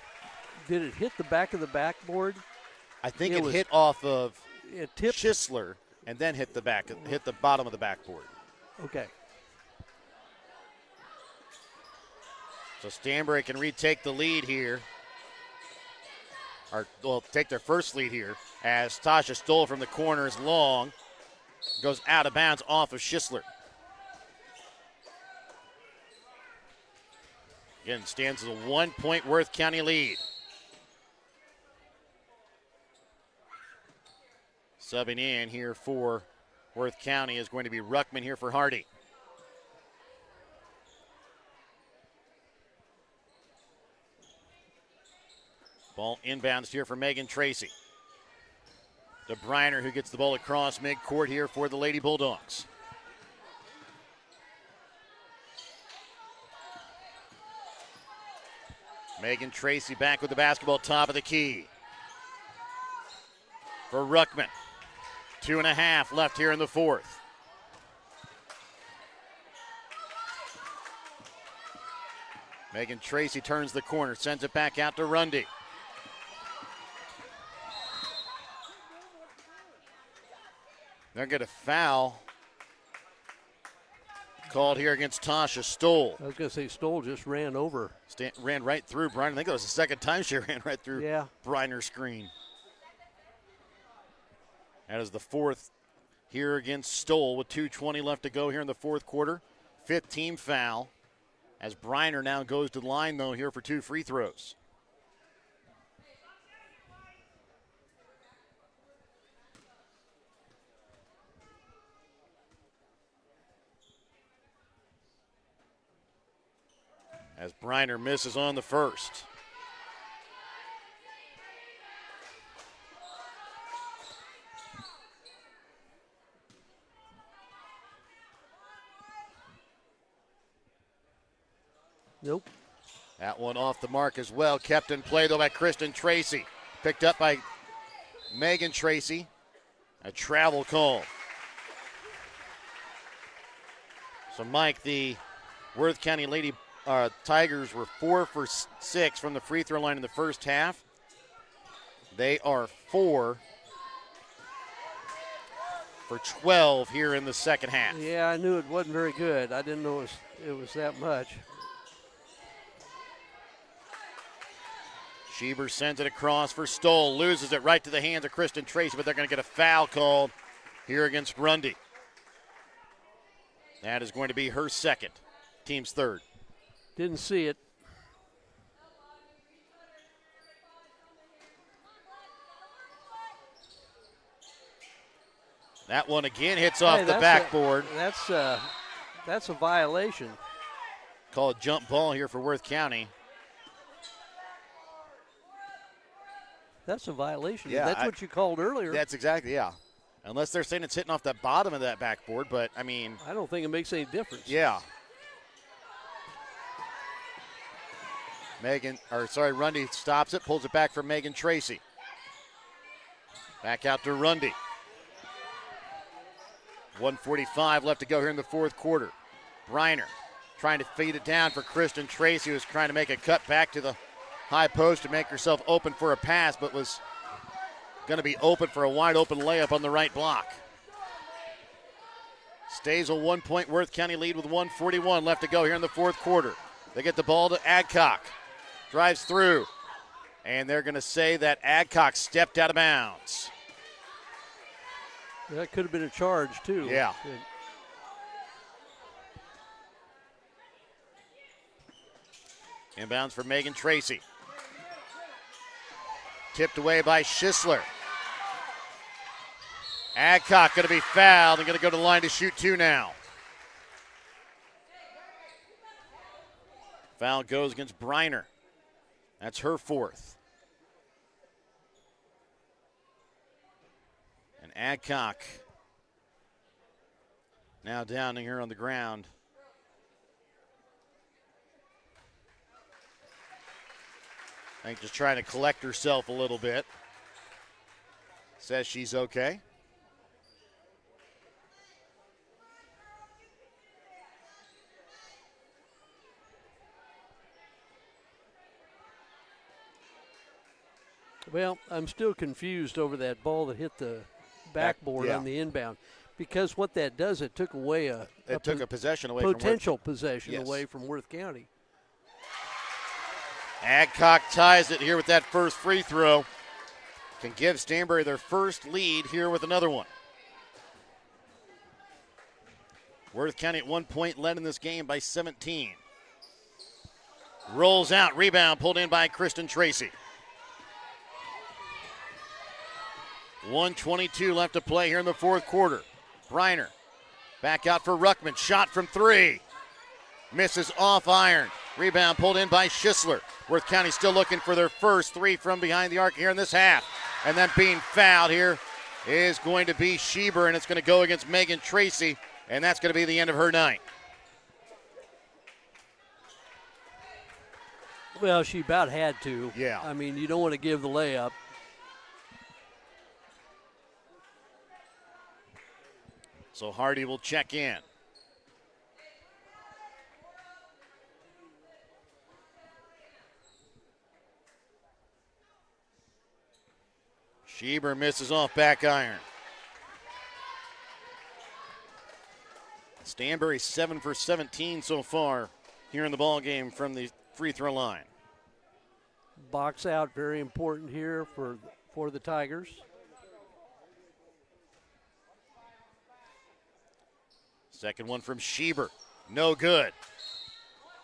did it hit the back of the backboard? I think it hit off of it tipped. Schisler and then hit the bottom of the backboard. Okay. So Stanberry can retake the lead here. Take their first lead here as Tasha Stoll from the corner is long. Goes out of bounds off of Schisler. Again, stands as a 1-point Worth County lead. Subbing in here for Worth County is going to be Ruckman here for Hardy. Ball inbounds here for Megan Tracy. To Briner, who gets the ball across midcourt here for the Lady Bulldogs. Megan Tracy back with the basketball, top of the key. For Ruckman. 2.5 left here in the fourth. Megan Tracy turns the corner, sends it back out to Rundy. They're going to foul called here against Tasha Stoll. I was going to say Stoll just ran over. Ran right through Briner. I think it was the second time she ran right through Yeah. Briner's screen. That is the fourth here against Stoll with 2:20 left to go here in the fourth quarter. Fifth team foul as Briner now goes to the line, though, here for 2 free throws. As Briner misses on the first. Nope. That one off the mark as well. Kept in play, though, by Kristen Tracy. Picked up by Megan Tracy. A travel call. So, Mike, the Worth County Lady Tigers were 4 for 6 from the free throw line in the first half. They are 4 for 12 here in the second half. Yeah, I knew it wasn't very good. I didn't know it was that much. Schieber sends it across for Stoll. Loses it right to the hands of Kristen Tracy, but they're going to get a foul called here against Grundy. That is going to be her second, team's third. Didn't see it. That one again hits off the that's backboard. That's a violation. Call a jump ball here for Worth County. That's a violation. Yeah, That's what you called earlier. That's exactly, yeah. Unless they're saying it's hitting off the bottom of that backboard, but, I mean. I don't think it makes any difference. Yeah. Rundy stops it, pulls it back for Megan Tracy. Back out to Rundy. 1:45 left to go here in the fourth quarter. Briner trying to feed it down for Kristen Tracy, who's trying to make a cut back to the high post to make herself open for a pass, but was going to be open for a wide open layup on the right block. Stays a 1 point Worth County lead with 1:41 left to go here in the fourth quarter. They get the ball to Adcock. Drives through. And they're going to say that Adcock stepped out of bounds. That could have been a charge, too. Yeah. Inbounds for Megan Tracy. Tipped away by Schisler. Adcock going to be fouled and going to go to the line to shoot 2 now. Foul goes against Briner. That's her fourth. And Adcock now down here on the ground. I think just trying to collect herself a little bit. Says she's okay. Well, I'm still confused over that ball that hit the backboard on the inbound, because what that does, it took away a possession away potential possession away from Worth County. Adcock ties it here with that first free throw. Can give Stanberry their first lead here with another one. Worth County at 1 point led in this game by 17. Rolls out, rebound pulled in by Kristen Tracy. 1:22 left to play here in the fourth quarter. Briner back out for Ruckman. Shot from 3. Misses off iron. Rebound pulled in by Schisler. Worth County still looking for their first 3 from behind the arc here in this half. And then being fouled here is going to be Schieber, and it's going to go against Megan Tracy, and that's going to be the end of her night. Well, she about had to. Yeah. I mean, you don't want to give the layup. So Hardy will check in. Schieber misses off back iron. Stanberry 7 for 17 so far here in the ball game from the free throw line. Box out, very important here for the Tigers. Second one from Schieber. No good.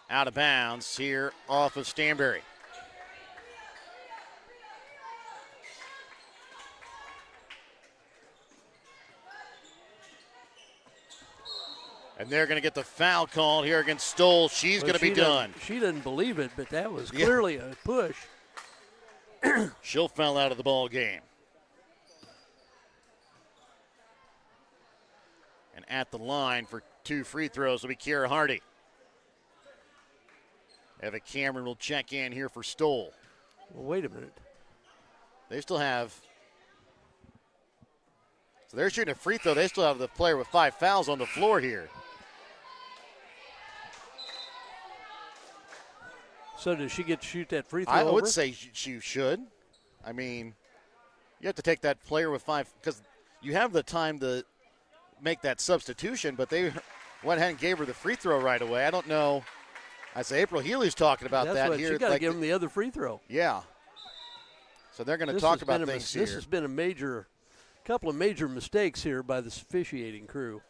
Out of bounds here off of Stanberry. And they're going to get the foul called here against Stoll. She's going to be done. She doesn't believe it, but that was clearly a push. She'll foul out of the ball game. And at the line for 2 free throws will be Kiera Hardy. Eva Cameron will check in here for Stoll. Well, wait a minute. They still have. So they're shooting a free throw. They still have the player with 5 fouls on the floor here. So does she get to shoot that free throw? I would say she should. I mean, you have to take that player with 5 because you have the time to make that substitution, but they went ahead and gave her the free throw right away. I don't know. I say April Healy's talking about That's that what, here. She got to give him the other free throw. Yeah. So they're going to talk about things here. This has been a couple of major mistakes here by the officiating crew.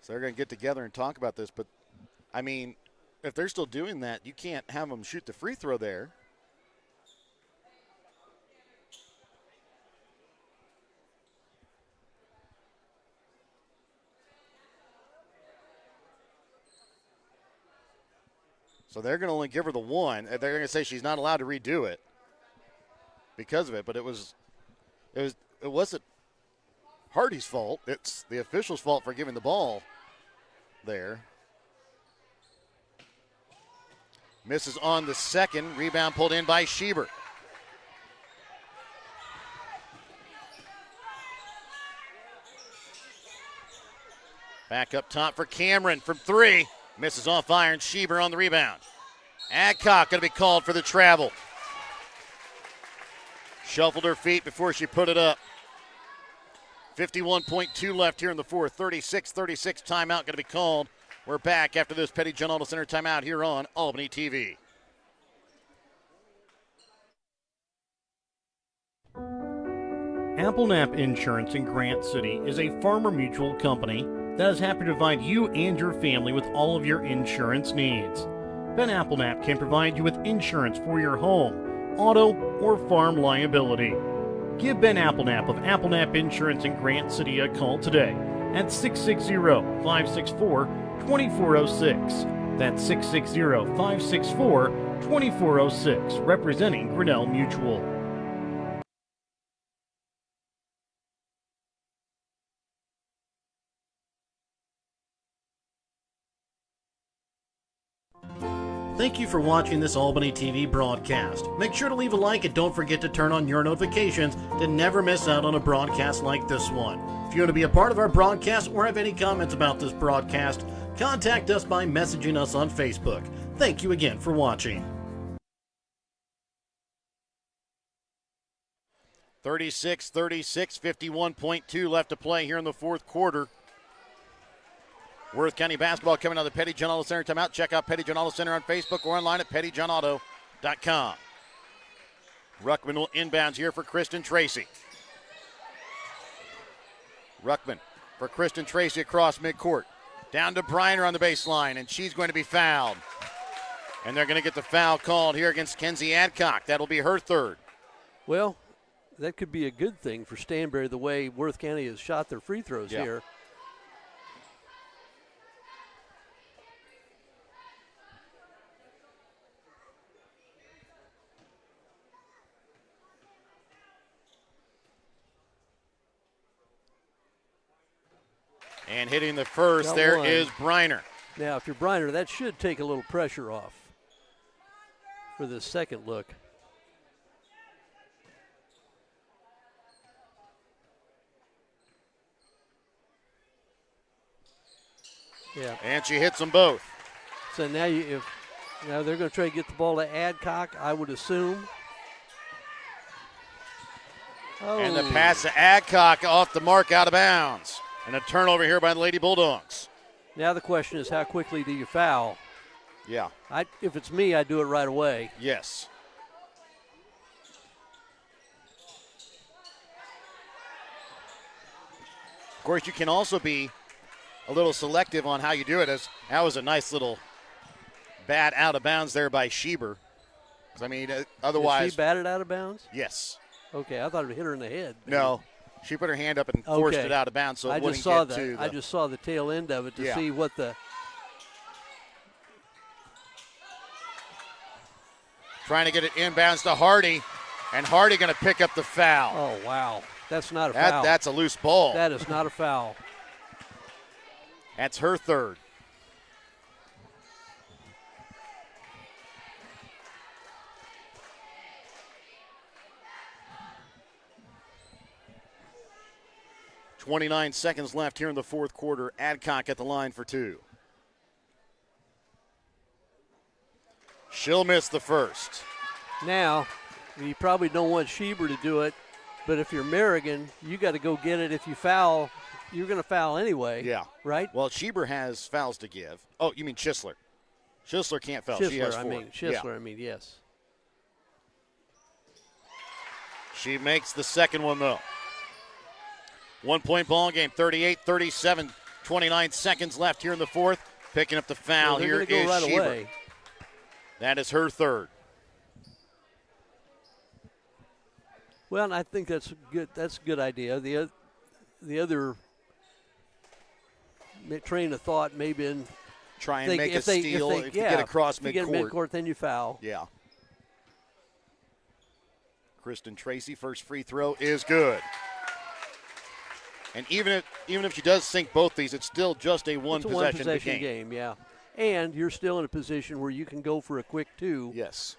So they're going to get together and talk about this. But, I mean, if they're still doing that, you can't have them shoot the free throw there. So they're going to only give her the 1. They're going to say she's not allowed to redo it because of it. But it wasn't Hardy's fault. It's the official's fault for giving the ball there. Misses on the second. Rebound pulled in by Schieber. Back up top for Cameron from 3. Misses off iron. Schieber on the rebound. Adcock going to be called for the travel. Shuffled her feet before she put it up. 51.2 left here in the fourth. 36-36 timeout going to be called. We're back after this Petty John Auto Center timeout here on Albany TV. Applenap Insurance in Grant City is a Farmer Mutual company that is happy to provide you and your family with all of your insurance needs. Ben Applenap can provide you with insurance for your home, auto, or farm liability. Give Ben Applenap of Applenap Insurance in Grant City a call today at 660-564-2406. That's 660-564-2406, representing Grinnell Mutual. Thank you for watching this Albany TV broadcast. Make sure to leave a like and don't forget to turn on your notifications to never miss out on a broadcast like this one. If you want to be a part of our broadcast or have any comments about this broadcast, contact us by messaging us on Facebook. Thank you again for watching. 36-36, 51.2 left to play here in the fourth quarter. Worth County basketball coming out of the Petty John Auto Center timeout. Check out Petty John Auto Center on Facebook or online at pettyjohnauto.com. Ruckman will inbounds here for Kristen Tracy. Ruckman for Kristen Tracy across midcourt. Down to Briner on the baseline, and she's going to be fouled. And they're going to get the foul called here against Kenzie Adcock. That'll be her third. Well, that could be a good thing for Stanberry, the way Worth County has shot their free throws here. And hitting the first, there is Briner. Now, if you're Briner, that should take a little pressure off for the second look. Yeah. And she hits them both. So now now they're going to try to get the ball to Adcock, I would assume. Oh. And the pass to Adcock off the mark, out of bounds. And a turnover here by the Lady Bulldogs. Now the question is, how quickly do you foul? Yeah. If it's me, I'd do it right away. Yes. Of course, you can also be a little selective on how you do it. That was a nice little bat out of bounds there by Schieber. I mean, otherwise. Did she batted out of bounds? Yes. Okay, I thought it hit her in the head. No. She put her hand up and forced it out of bounds so it wouldn't get to I just saw the tail end of it to see what the. Trying to get it inbounds to Hardy, and Hardy going to pick up the foul. Oh, wow. That's not a foul. That's a loose ball. That is not a foul. That's her third. .29 seconds left here in the fourth quarter. Adcock at the line for two. She'll miss the first. Now, you probably don't want Schieber to do it, but if you're Merrigan, you got to go get it. If you foul, you're going to foul anyway. Yeah. Right? Well, Schieber has fouls to give. Oh, you mean Schisler. Schisler can't foul. She has four. Yes. She makes the second one, though. 1 point ball game, 38-37, 29 seconds left here in the fourth. Picking up the foul here is Schieber. Away. That is her third. Well, and I think that's good. That's a good idea. The other train of thought may been try and make a steal. If you get across midcourt. If you get midcourt, then you foul. Yeah. Kristen Tracy, first free throw is good. And even if she does sink both these, it's still just a one-possession game. Yeah. And you're still in a position where you can go for a quick two. Yes.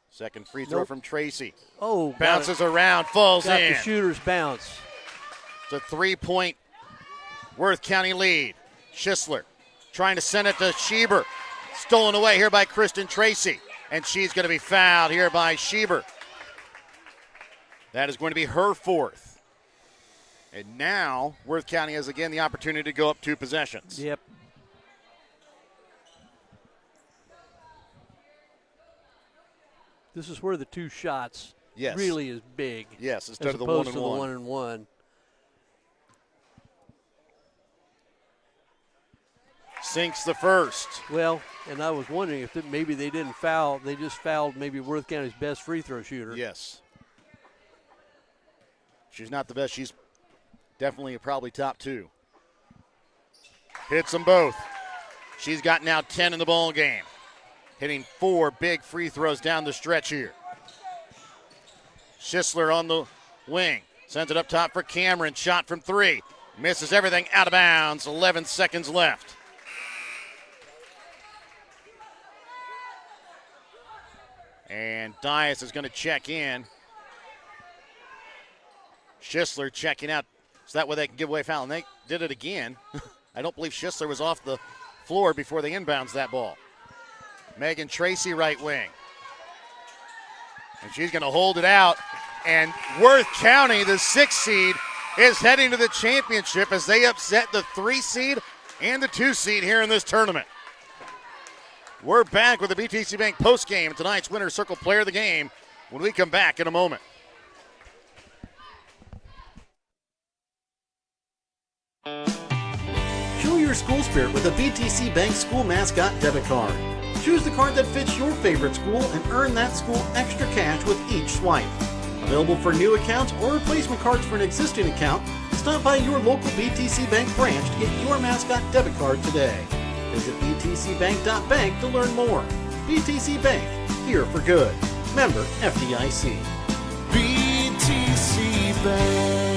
Second free throw from Tracy. Oh, bounces around, falls got in. The shooter's bounce. It's a 3-point Worth County lead. Schisler trying to send it to Schieber. Stolen away here by Kristen Tracy. And she's going to be fouled here by Schieber. That is going to be her fourth. And now Worth County has again the opportunity to go up two possessions. Yep. This is where the two shots really is big. Yes, instead as of the opposed one to and one. The 1 and 1. Sinks the first. Well, and I was wondering if maybe they didn't foul. They just fouled maybe Worth County's best free throw shooter. Yes. She's not the best. She's definitely probably top two. Hits them both. She's got now 10 in the ball game. Hitting 4 big free throws down the stretch here. Schisler on the wing. Sends it up top for Cameron. Shot from 3. Misses everything out of bounds. 11 seconds left. And Dias is going to check in. Schisler checking out. So that way they can give away foul. And they did it again. I don't believe Schisler was off the floor before they inbounds that ball. Megan Tracy, right wing. And she's going to hold it out. And Worth County, the 6th seed, is heading to the championship as they upset the 3 seed and the 2 seed here in this tournament. We're back with the BTC Bank postgame and tonight's Winner Circle Player of the Game when we come back in a moment. Show your school spirit with a BTC Bank school mascot debit card. Choose the card that fits your favorite school and earn that school extra cash with each swipe. Available for new accounts or replacement cards for an existing account, stop by your local BTC Bank branch to get your mascot debit card today. Visit btcbank.bank to learn more. BTC Bank, here for good. Member FDIC. BTC Bank.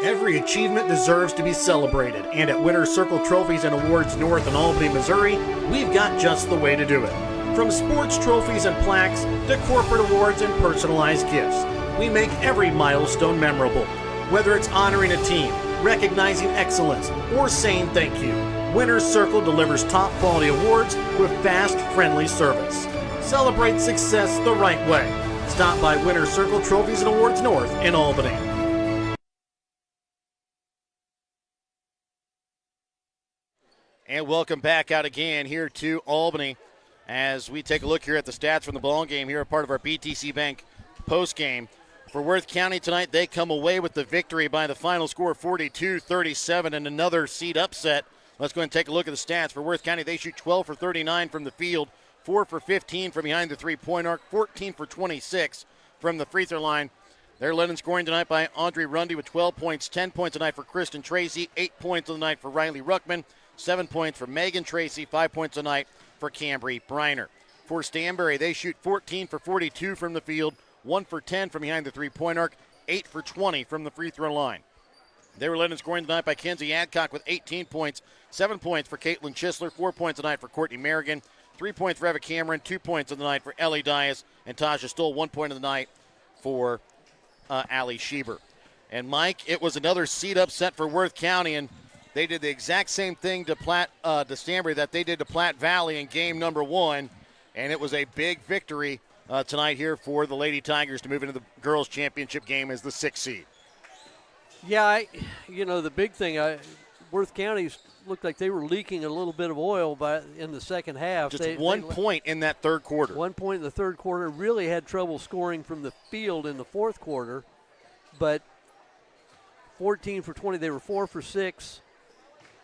Every achievement deserves to be celebrated, and at Winter Circle Trophies and Awards North in Albany, Missouri, we've got just the way to do it. From sports trophies and plaques to corporate awards and personalized gifts, we make every milestone memorable. Whether it's honoring a team, recognizing excellence, or saying thank you, Winter Circle delivers top quality awards with fast, friendly service. Celebrate success the right way. Stop by Winter Circle Trophies and Awards North in Albany. And welcome back out again here to Albany. as we take a look here at the stats from the ball game here, a part of our BTC Bank post game. For Worth County tonight, they come away with the victory by the final score 42-37 and another seed upset. Let's go ahead and take a look at the stats. For Worth County, they shoot 12 for 39 from the field, 4 for 15 from behind the three-point arc, 14 for 26 from the free throw line. They're led in scoring tonight by Audrey Rundy with 12 points, 10 points tonight for Kristen Tracy, 8 points on the night for Riley Ruckman, 7 points for Megan Tracy, 5 points a night for Cambry Briner. For Stanberry, they shoot 14 for 42 from the field, 1 for 10 from behind the three-point arc, 8 for 20 from the free throw line. They were led in scoring tonight by Kenzie Adcock with 18 points, 7 points for Caitlin Chisler, 4 points a night for Courtney Merrigan, 3 points for Eva Cameron, 2 points of the night for Ellie Dias, and Tasha Stoll, 1 point of the night for Allie Schieber. And Mike, it was another seed upset for Worth County, and they did the exact same thing to Stanberry that they did to Platte Valley in game number 1, and it was a big victory tonight here for the Lady Tigers to move into the girls' championship game as the 6th seed. Yeah, the big thing, Worth County's looked like they were leaking a little bit of oil in the second half. Just 1 point in that third quarter. 1 point in the third quarter. Really had trouble scoring from the field in the fourth quarter, but 14 for 20. They were 4 for 6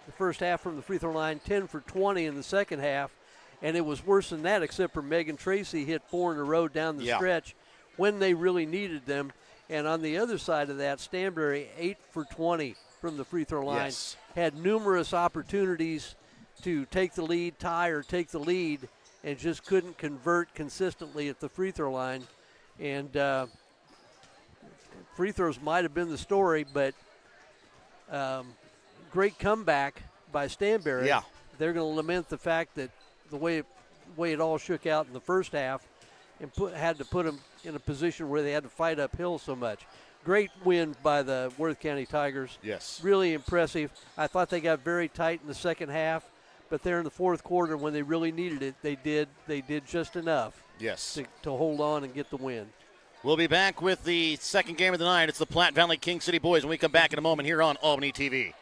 the first half from the free throw line, 10 for 20 in the second half, and it was worse than that except for Megan Tracy hit 4 in a row down the stretch when they really needed them. And on the other side of that, Stanberry, 8 for 20 from the free throw line. Yes. Had numerous opportunities to take the lead, tie, or take the lead, and just couldn't convert consistently at the free throw line. And free throws might have been the story, but great comeback by Stanberry. Yeah. They're going to lament the fact that the way it all shook out in the first half and had to put them in a position where they had to fight uphill so much. Great win by the Worth County Tigers. Yes. Really impressive. I thought they got very tight in the second half, but there in the fourth quarter when they really needed it, they did just enough to hold on and get the win. We'll be back with the second game of the night. It's the Platte Valley King City Boys when we come back in a moment here on Albany TV.